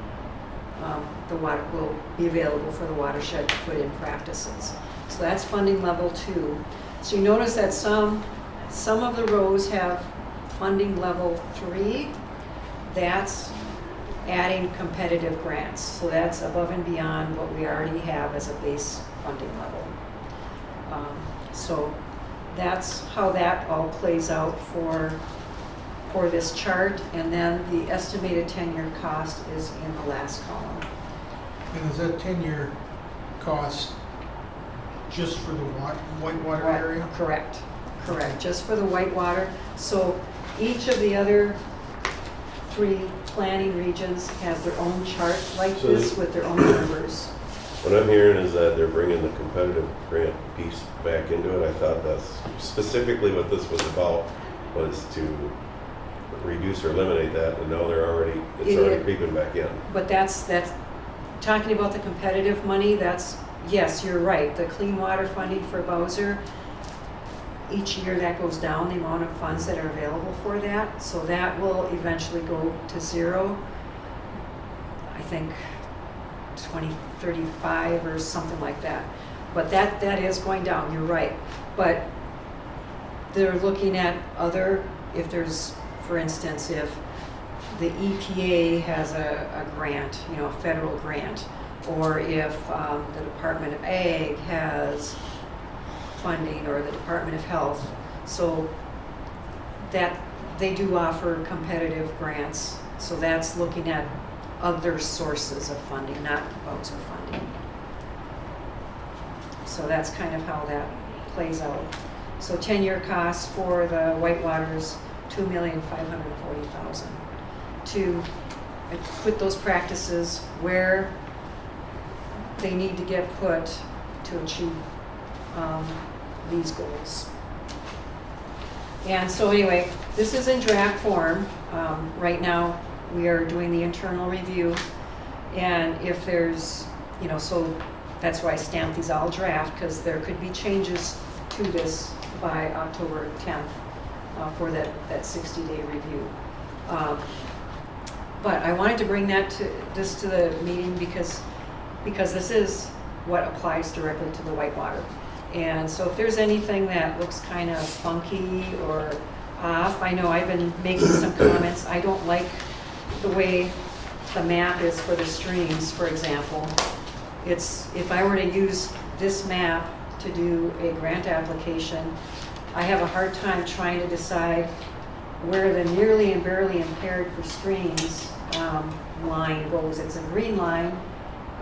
the water will be available for the watershed to put in practices. So that's funding level 2. So you notice that some of the rows have funding level 3. That's adding competitive grants. So that's above and beyond what we already have as a base funding level. So that's how that all plays out for this chart. And then the estimated 10-year cost is in the last column. And is that 10-year cost just for the Whitewater Right, area? Correct, just for the Whitewater. So each of the other 3 planning regions has their own chart like So this with their own numbers. What I'm hearing is that they're bringing the competitive grant piece back into it. I thought that's specifically what this was about, was to reduce or eliminate that, and now it's already creeping back in. But that's talking about the competitive money, yes, you're right. The clean water funding for Bowser, each year that goes down, the amount of funds that are available for that. So that will eventually go to 0, I think 2035 or something like that. But that is going down, you're right. But they're looking at if there's, for instance, if the EPA has a grant, a federal grant, or if the Department of Ag has funding, or the Department of Health. So that they do offer competitive grants. So that's looking at other sources of funding, not Bowser funding. So that's kind of how that plays out. So 10-year costs for the Whitewater is $2,540,000 to put those practices where they need to get put to achieve these goals. And so anyway, this is in draft form. Right now, we are doing the internal review. And if there's, so that's why I stamped these all draft, because there could be changes to this by October 10th for that 60-day review. But I wanted to bring this to the meeting because this is what applies directly to the Whitewater. And so if there's anything that looks kind of funky or off, I know I've been making some comments. I don't like the way the map is for the streams, for example. If I were to use this map to do a grant application. I have a hard time trying to decide where the nearly and barely impaired for streams line goes. It's a green line,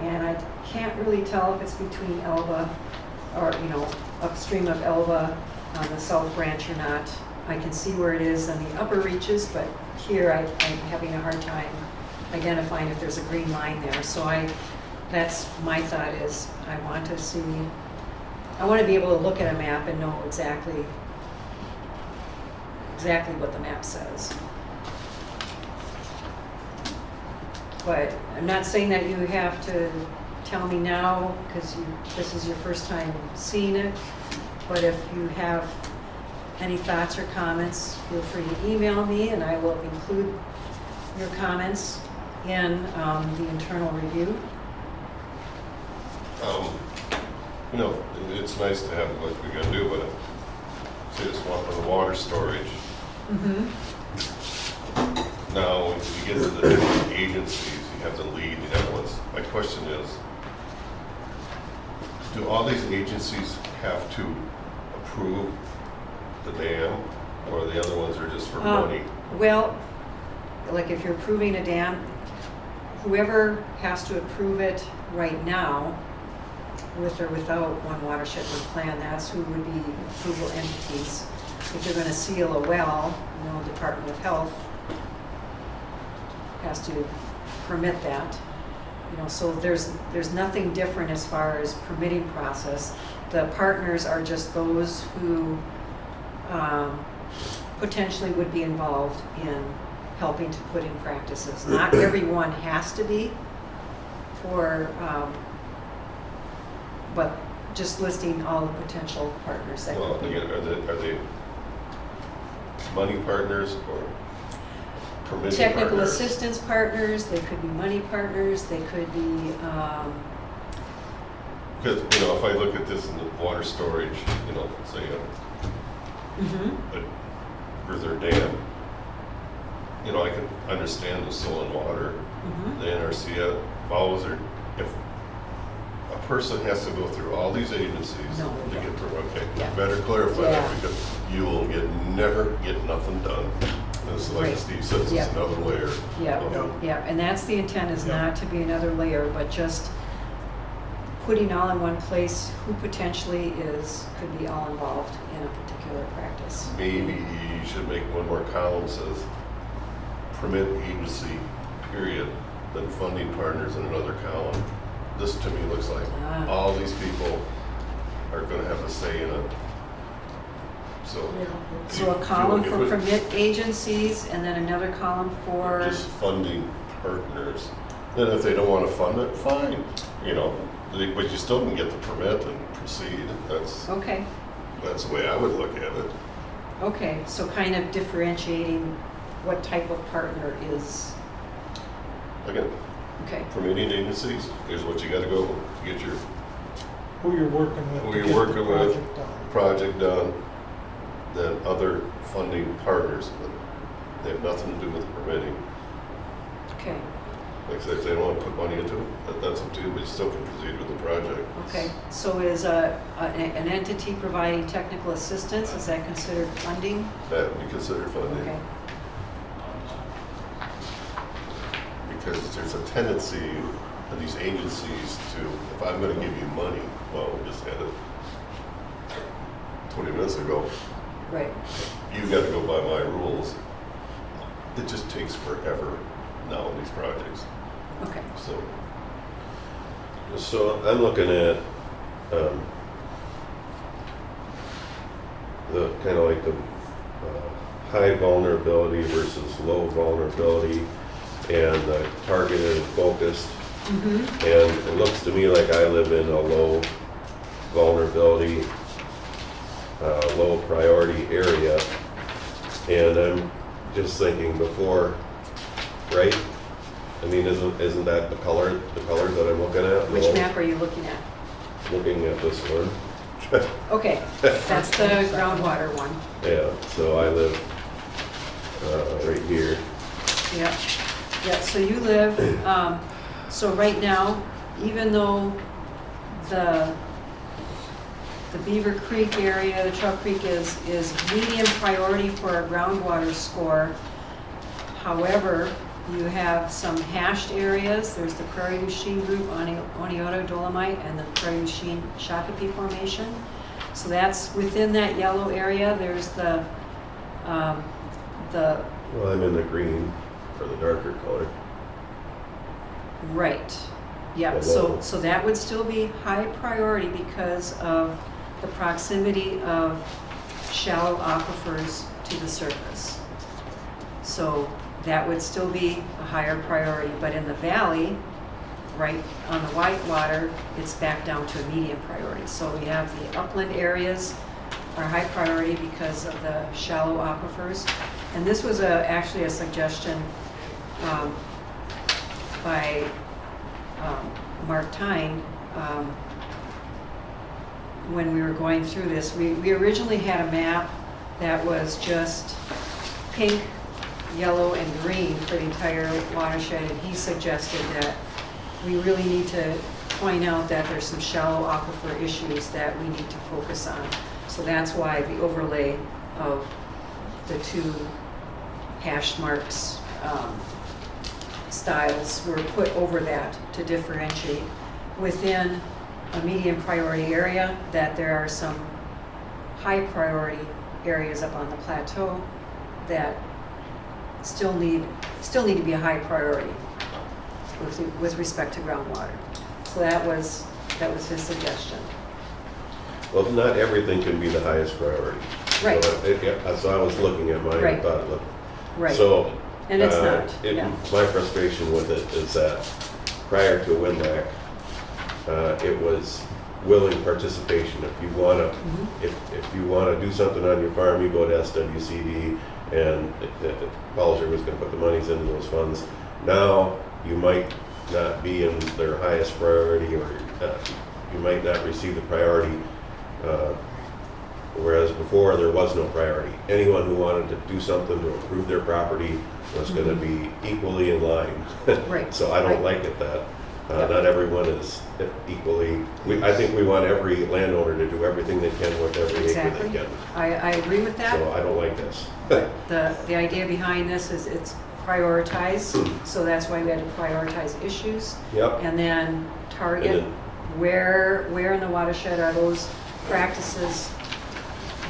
and I can't really tell if it's between Elba or, upstream of Elba on the south branch or not. I can see where it is on the upper reaches, but here I'm having a hard time identifying if there's a green line there. So that's my thought is, I want to be able to look at a map and know exactly what the map says. But I'm not saying that you have to tell me now, because this is your first time seeing it. But if you have any thoughts or comments, feel free to email me, and I will include your comments in the internal review. It's nice to have what we gotta do, but say it's one for the water storage. Mm-hmm. Now, when you get to the different agencies, you have to lead the other ones. My question is, do all these agencies have to approve the dam, or the other ones are just for money? Well, like if you're approving a dam, whoever has to approve it right now, with or without one watershed one plan, that's who would be approval entities. If you're going to seal a well, Department of Health has to permit that. So there's nothing different as far as permitting process. The partners are just those who potentially would be involved in helping to put in practices. Not everyone has to be but just listing all the potential partners that Well, could be. again, are they money partners or permitting Technical partners? assistance partners, they could be money partners, they could be, Because, if I look at this in the water storage, say a river dam, I can understand the soil and water, the NRCS, if a person has to go through all these agencies No, to they get through, okay, Yeah. better clarify Yeah. that, because you will never get nothing done. And it's like Right. Steve says, Yeah. it's another layer. Yeah, of- yeah, and that's the intent, is Yeah. not to be another layer, but just putting all in one place who potentially could be all involved in a particular practice. Maybe you should make one more column says permit agency, period, then funding partners in another column. This to me looks like Ah. all these people are gonna have a say in it. So. So a column for permit agencies, and then another column for, Just funding partners. Then if they don't wanna fund it, fine, but you still can get the permit and proceed. okay, That's the way I would look at it. okay, so kind of differentiating what type of partner is, Again, okay, permitting agencies, here's what you gotta go get your Who you're working with Who to you're get working the with. project done. project done, then other funding partners, but they have nothing to do with the permitting. okay, Like I said, if they don't want to put money into it, that's up to you, but you still can proceed with the project. okay. So is an entity providing technical assistance, is that considered funding? That would be considered funding. Okay, Because there's a tendency of these agencies to, if I'm gonna give you money, well, we just had it 20 minutes ago, right, you gotta go by my rules. It just takes forever now in these projects, okay, so. So I'm looking at the kind of like the high vulnerability versus low vulnerability, and targeted and focused. And it looks to me like I live in a low vulnerability, low priority area. And I'm just thinking before, right? I mean, isn't that the colors that I'm looking at? which Low? map are you looking at? Looking at this one. Okay, that's the groundwater one, Yeah, so I live right here. yep, yep, so you live, so right now, even though the the Beaver Creek area, the Trail Creek is medium priority for a groundwater score. However, you have some hashed areas. There's the Prairie du Chien Group, Oneota Dolomite, and the Prairie du Chien Shakopee Formation. So that's within that yellow area. There's the Well, I'm in the green, or the darker color. right. Yeah, Below. so that would still be high priority because of the proximity of shallow aquifers to the surface. So that would still be a higher priority, but in the valley, right on the Whitewater, it's back down to a medium priority. So we have the upland areas are high priority because of the shallow aquifers. And this was actually a suggestion by Mark Tyne. When we were going through this, we originally had a map that was just pink, yellow, and green for the entire watershed, and he suggested that we really need to point out that there's some shallow aquifer issues that we need to focus on. So that's why the overlay of the two hash marks styles were put over that to differentiate within a medium priority area, that there are some high priority areas up on the plateau that still need to be a high priority with respect to groundwater. So that was his suggestion. Well, not everything can be the highest priority. Right. So I was looking at mine Right. and thought, look. Right. So. And it's not, yeah. My frustration with it is that prior to WinLAC, it was willing participation. If you want to, if you want to do something on your farm, you go to SWCD, and Balzer was going to put the monies into those funds. Now you might not be in their highest priority, or you might not receive the priority. Whereas before there was no priority. Anyone who wanted to do something to improve their property was going to be equally in line. Right. So I don't like it that not everyone is equally. I think we want every landowner to do everything they can with every Exactly. acre they can. I agree with that. So I don't like this. The idea behind this is it's prioritized, so that's why we had to prioritize issues. Yep. And then target And then- where in the watershed are those practices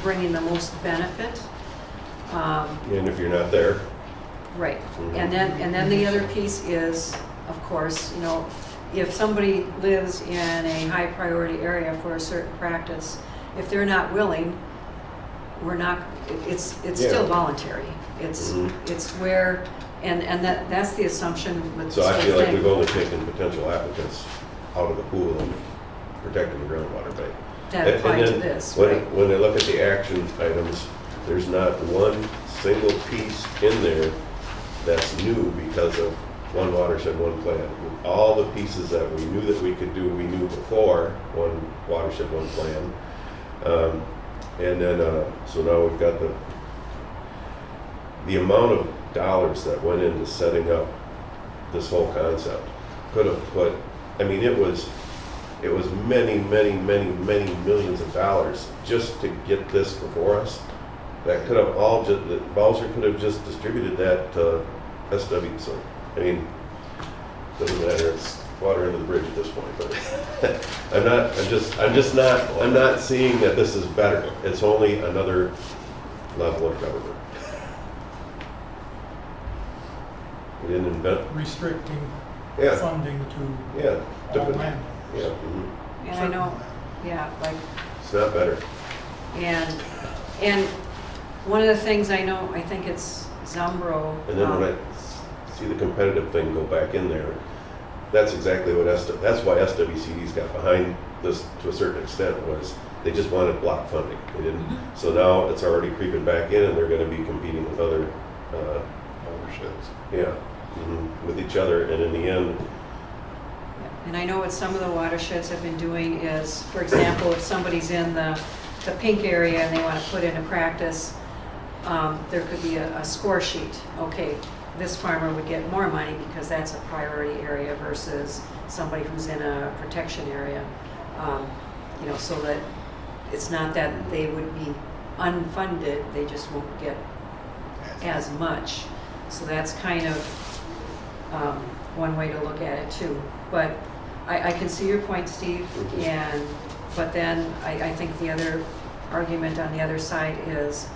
bringing the most benefit. And if you're not there, Right, Mhm. and then the other piece is, of course, if somebody lives in a high priority area for a certain practice, if they're not willing, it's still Yeah. voluntary. It's Mhm. it's where, and that's the assumption with so this I whole feel like thing. we've only taken potential applicants out of the pool and protecting the groundwater bank. That And apply to then this, when, right? when I look at the action items, there's not one single piece in there that's new because of one watershed, one plan. All the pieces that we knew that we could do, we knew before one watershed, one plan. And then, so now we've got the amount of dollars that went into setting up this whole concept. Could have put, I mean, it was many, many, many, many millions of dollars just to get this before us. That could have all just, Balzer could have just distributed that to SW, so, I mean, doesn't matter, it's water under the bridge at this point, but I'm not seeing that this is better. It's only another level of government. We didn't invent, Restricting yeah, funding to yeah. all different- landowners. Yeah, mhm. And I know, yeah, like, It's not better. and one of the things I know, I think it's Zumbro. And then when I see the competitive thing go back in there, that's exactly what that's why SWCD's got behind this to a certain extent, was they just wanted block funding. They didn't. So now it's already creeping back in, and they're going to be competing with other, Watersheds. yeah, with each other. And in the end, And I know what some of the watersheds have been doing is, for example, if somebody's in the pink area and they want to put in a practice, there could be a score sheet. Okay, this farmer would get more money because that's a priority area versus somebody who's in a protection area. So that it's not that they would be unfunded, they just won't get as much. So that's kind of one way to look at it too. But I can see your point, Steve, but then I think the other argument on the other side is,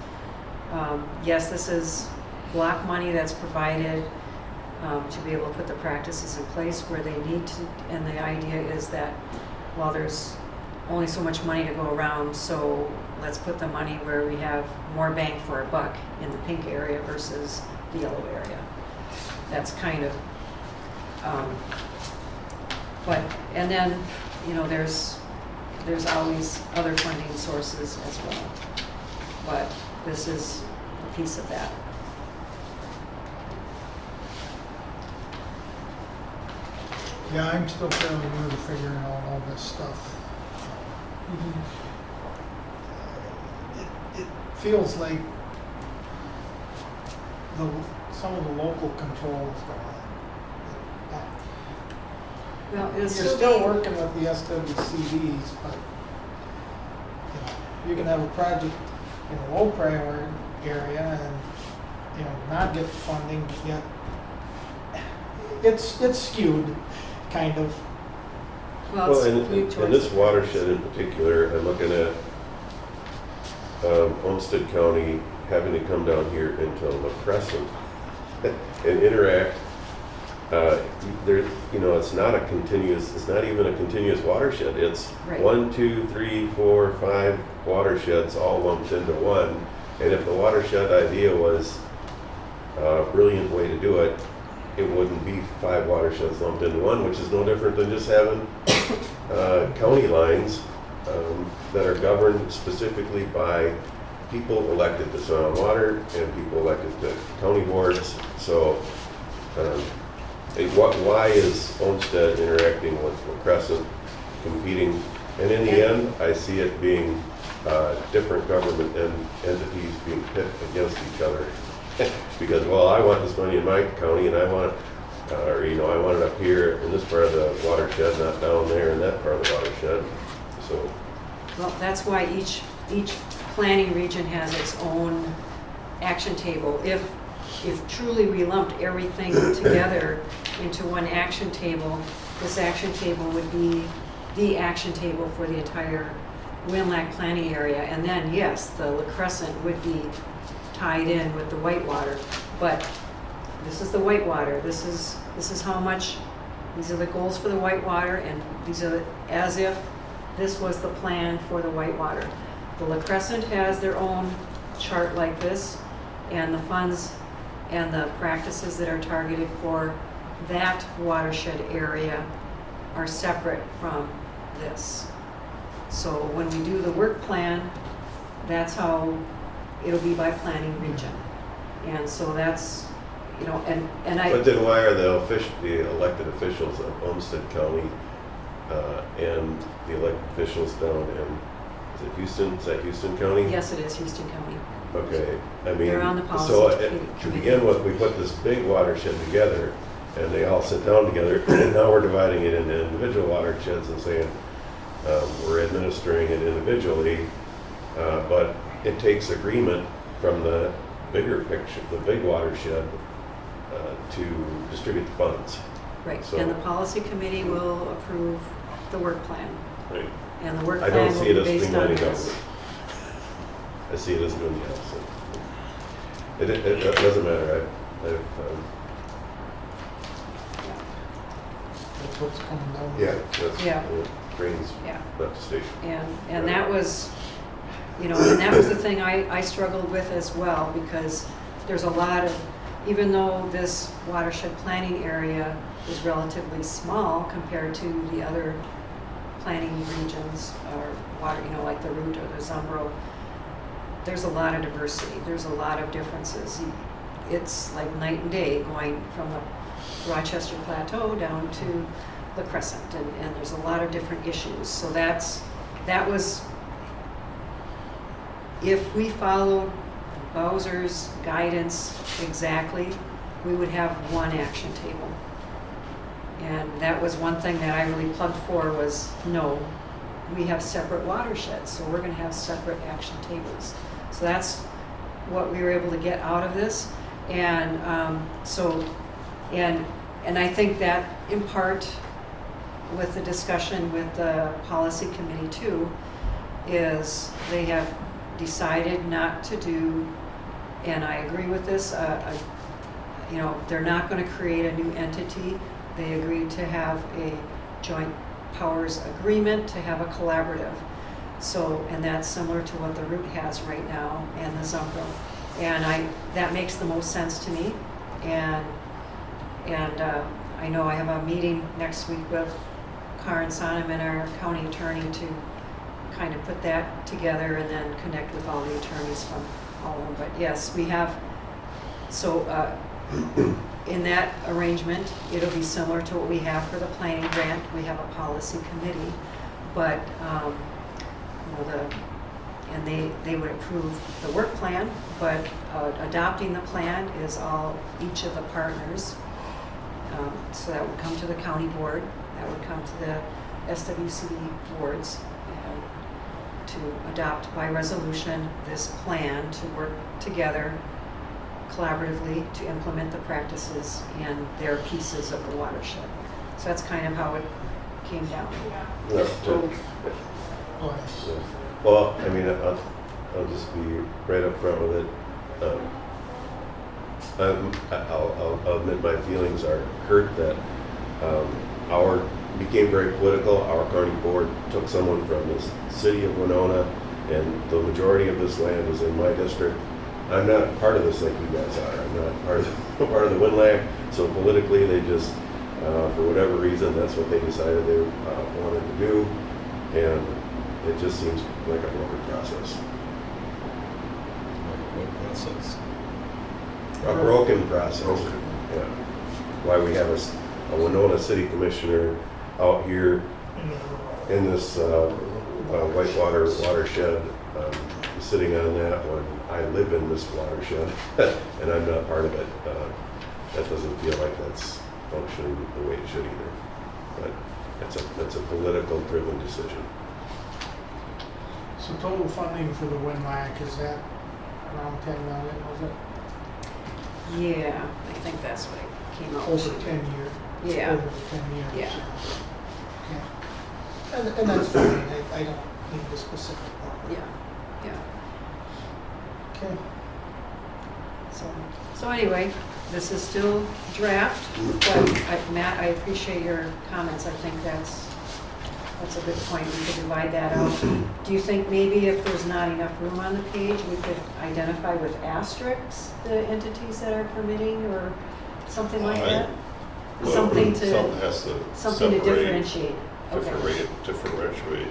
yes, this is block money that's provided to be able to put the practices in place where they need to, and the idea is that, well, there's only so much money to go around, so let's put the money where we have more bang for a buck in the pink area versus the yellow area. That's kind of, and then, you know, there's always other funding sources as well. But this is a piece of that. Yeah, I'm still fairly new to figuring out all this stuff. It feels like some of the local control is gone. Well, You're it's still working with the SWCDs, but you can have a project in a low priority area and not get funding, yet it's skewed, kind of. Well, Well, it's in skewed this towards- watershed in particular, I'm looking at Olmsted County having to come down here into La Crescent and interact. It's not a continuous, it's not even a continuous watershed. It's Right. 1, 2, 3, 4, 5 watersheds all lumped into one. And if the watershed idea was a brilliant way to do it, it wouldn't be 5 watersheds lumped into one, which is no different than just having county lines that are governed specifically by people elected to Sound Water and people elected to county boards. So why is Olmsted interacting with La Crescent, competing? And in the end, I see it being different government entities being pit against each other. Because, well, I want this money in my county, and I want it, I want it up here in this part of the watershed, not down there in that part of the watershed. So, Well, that's why each planning region has its own action table. If truly we lumped everything together into one action table, this action table would be the action table for the entire Winlac planning area. And then, yes, the La Crescent would be tied in with the Whitewater. But this is the Whitewater. This is how much, these are the goals for the Whitewater, and these are as if this was the plan for the Whitewater. The La Crescent has their own chart like this, and the funds and the practices that are targeted for that watershed area are separate from this. So when we do the work plan, that's how it'll be by planning region. And so that's, and I. but then why are the elected officials of Olmsted County and the elected officials down in, is it Houston? Is that Houston County? Yes, it is Houston County. Okay, I mean, They're on the policy so committee. to begin with, we put this big watershed together, and they all sit down together, and now we're dividing it into individual watersheds and saying, we're administering it individually, but it takes agreement from the bigger picture, the big watershed, to distribute the funds. Right, So- and the policy committee will approve the work plan. Right. And the work I plan don't will see it be as based on streamlining this. government. I see it as doing the opposite. It doesn't matter. That's what's coming down. That's Yeah. trains Yeah. left the station. And that was, and that was the thing I struggled with as well, because there's a lot of, even though this watershed planning area is relatively small compared to the other planning regions or water, like the Root or the Zumbro, there's a lot of diversity. There's a lot of differences. It's like night and day going from the Rochester Plateau down to the Crescent, and there's a lot of different issues. So that was, if we followed Bowser's guidance exactly, we would have one action table. And that was one thing that I really plugged for was, no, we have separate watersheds, so we're gonna have separate action tables. So that's what we were able to get out of this. And and I think that in part with the discussion with the policy committee too, is they have decided not to do, and I agree with this, you know, they're not gonna create a new entity. They agreed to have a joint powers agreement, to have a collaborative. So, and that's similar to what the root has right now and the Zumpro. And that makes the most sense to me. And I know I have a meeting next week with Karen Sonneman and our county attorney to kind of put that together and then connect with all the attorneys from all of them. But yes, we have, so in that arrangement, it'll be similar to what we have for the planning grant. We have a policy committee, but you know, and they would approve the work plan, but adopting the plan is all each of the partners. So that would come to the county board, that would come to the SWCD boards, and to adopt by resolution this plan to work together collaboratively to implement the practices in their pieces of the watershed. So that's kind of how it came down. Yeah. Go ahead. Yeah. Well, I mean, I'll just be right up front with it. I'll admit my feelings are hurt that our became very political. Our county board took someone from the city of Winona, and the majority of this land is in my district. I'm not part of this like you guys are. I'm not part of the WinLAC. So politically, they just, for whatever reason, that's what they decided they wanted to do, and it just seems like a broken process. What process? A broken process. Broken. Yeah. Why we have a Winona City Commissioner out here in this Whitewater watershed, sitting on that when I live in this watershed and I'm not part of it. That doesn't feel like that's functioning the way it should either. But it's a political driven decision. So total funding for the WinLAC, is that around 10 million, was it? Yeah, I think that's what it came out Over to. 10 years? Yeah. Over the 10 years? Yeah. Okay. And that's fine, I don't need the specific number. Yeah, yeah. Okay. So anyway, this is still draft, but Matt, I appreciate your comments. I think that's a good point. We could divide that out. Do you think maybe if there's not enough room on the page, we could identify with asterisks the entities that are permitting or something like that? Well, Something something has to something to separate, differentiate. Okay. differentiate.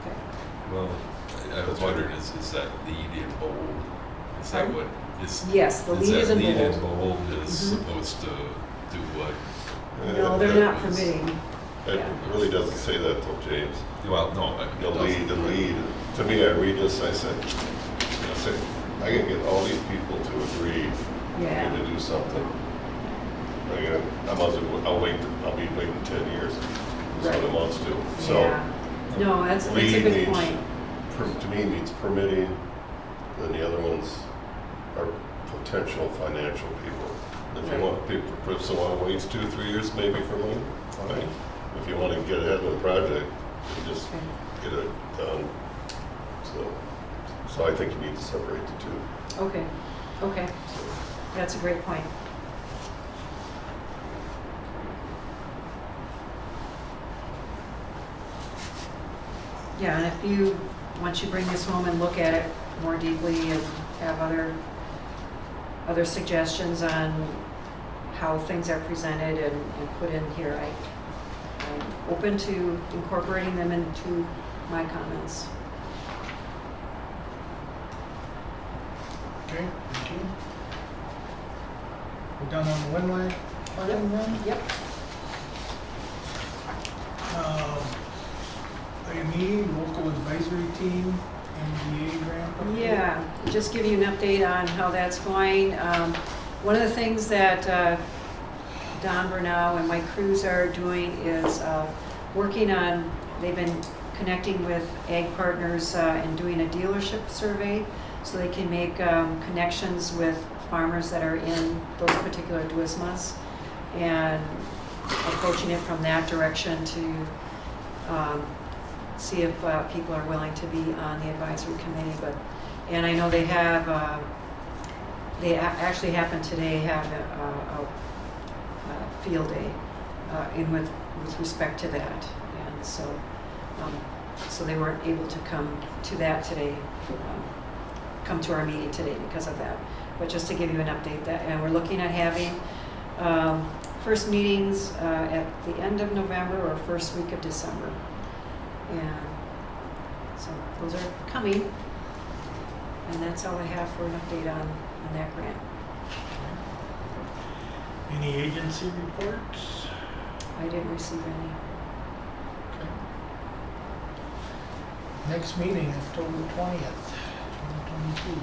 Okay. Well, I was wondering, is that lead in bold? Is that Pardon? what is? Yes, the lead is in Lead in bold. bold is Mhm. supposed to do what? No, they're not permitting. It Yeah. really doesn't say that though, James. Well, no, it The doesn't. lead. To me, I read this, I said, I can get all these people to agree Yeah. to do something. I'll wait, I'll be waiting 10 years. That's what it amounts to. So Yeah. No, that's a lead good needs, point. to me, needs permitting, and the other ones are potential financial people. If you Right. want people, if someone waits 2-3 years maybe for money, fine. If you want to get ahead of the project, you just Okay. get it done. So I think you need to separate the two. Okay, okay. That's a great point. Yeah, and if you, once you bring this home and look at it more deeply and have other suggestions on how things are presented and put in here, I'm open to incorporating them into my comments. Okay, thank you. We're done on the WinLAC funding then? Yep. Item E, local advisory team, MDA grant. update. Yeah, just give you an update on how that's going. One of the things that Don Bernal and Mike Cruz are doing is working on, they've been connecting with ag partners and doing a dealership survey so they can make connections with farmers that are in those particular duismas and approaching it from that direction to see if people are willing to be on the advisory committee. And I know they have, actually happened today, have a field day with respect to that. And so they weren't able to come to that today, come to our meeting today because of that. But just to give you an update, and we're looking at having first meetings at the end of November or first week of December. And so those are coming. And that's all I have for an update on that grant. Any agency reports? I didn't receive any. Okay. Next meeting, October 20th, 2022.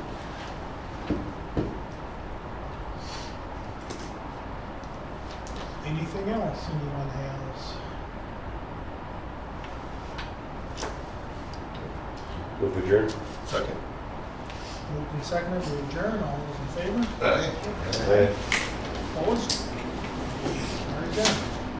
Anything else anyone has? Move adjourn. Second. Moved and seconded to adjourn. All those in favor? Aye. Aye.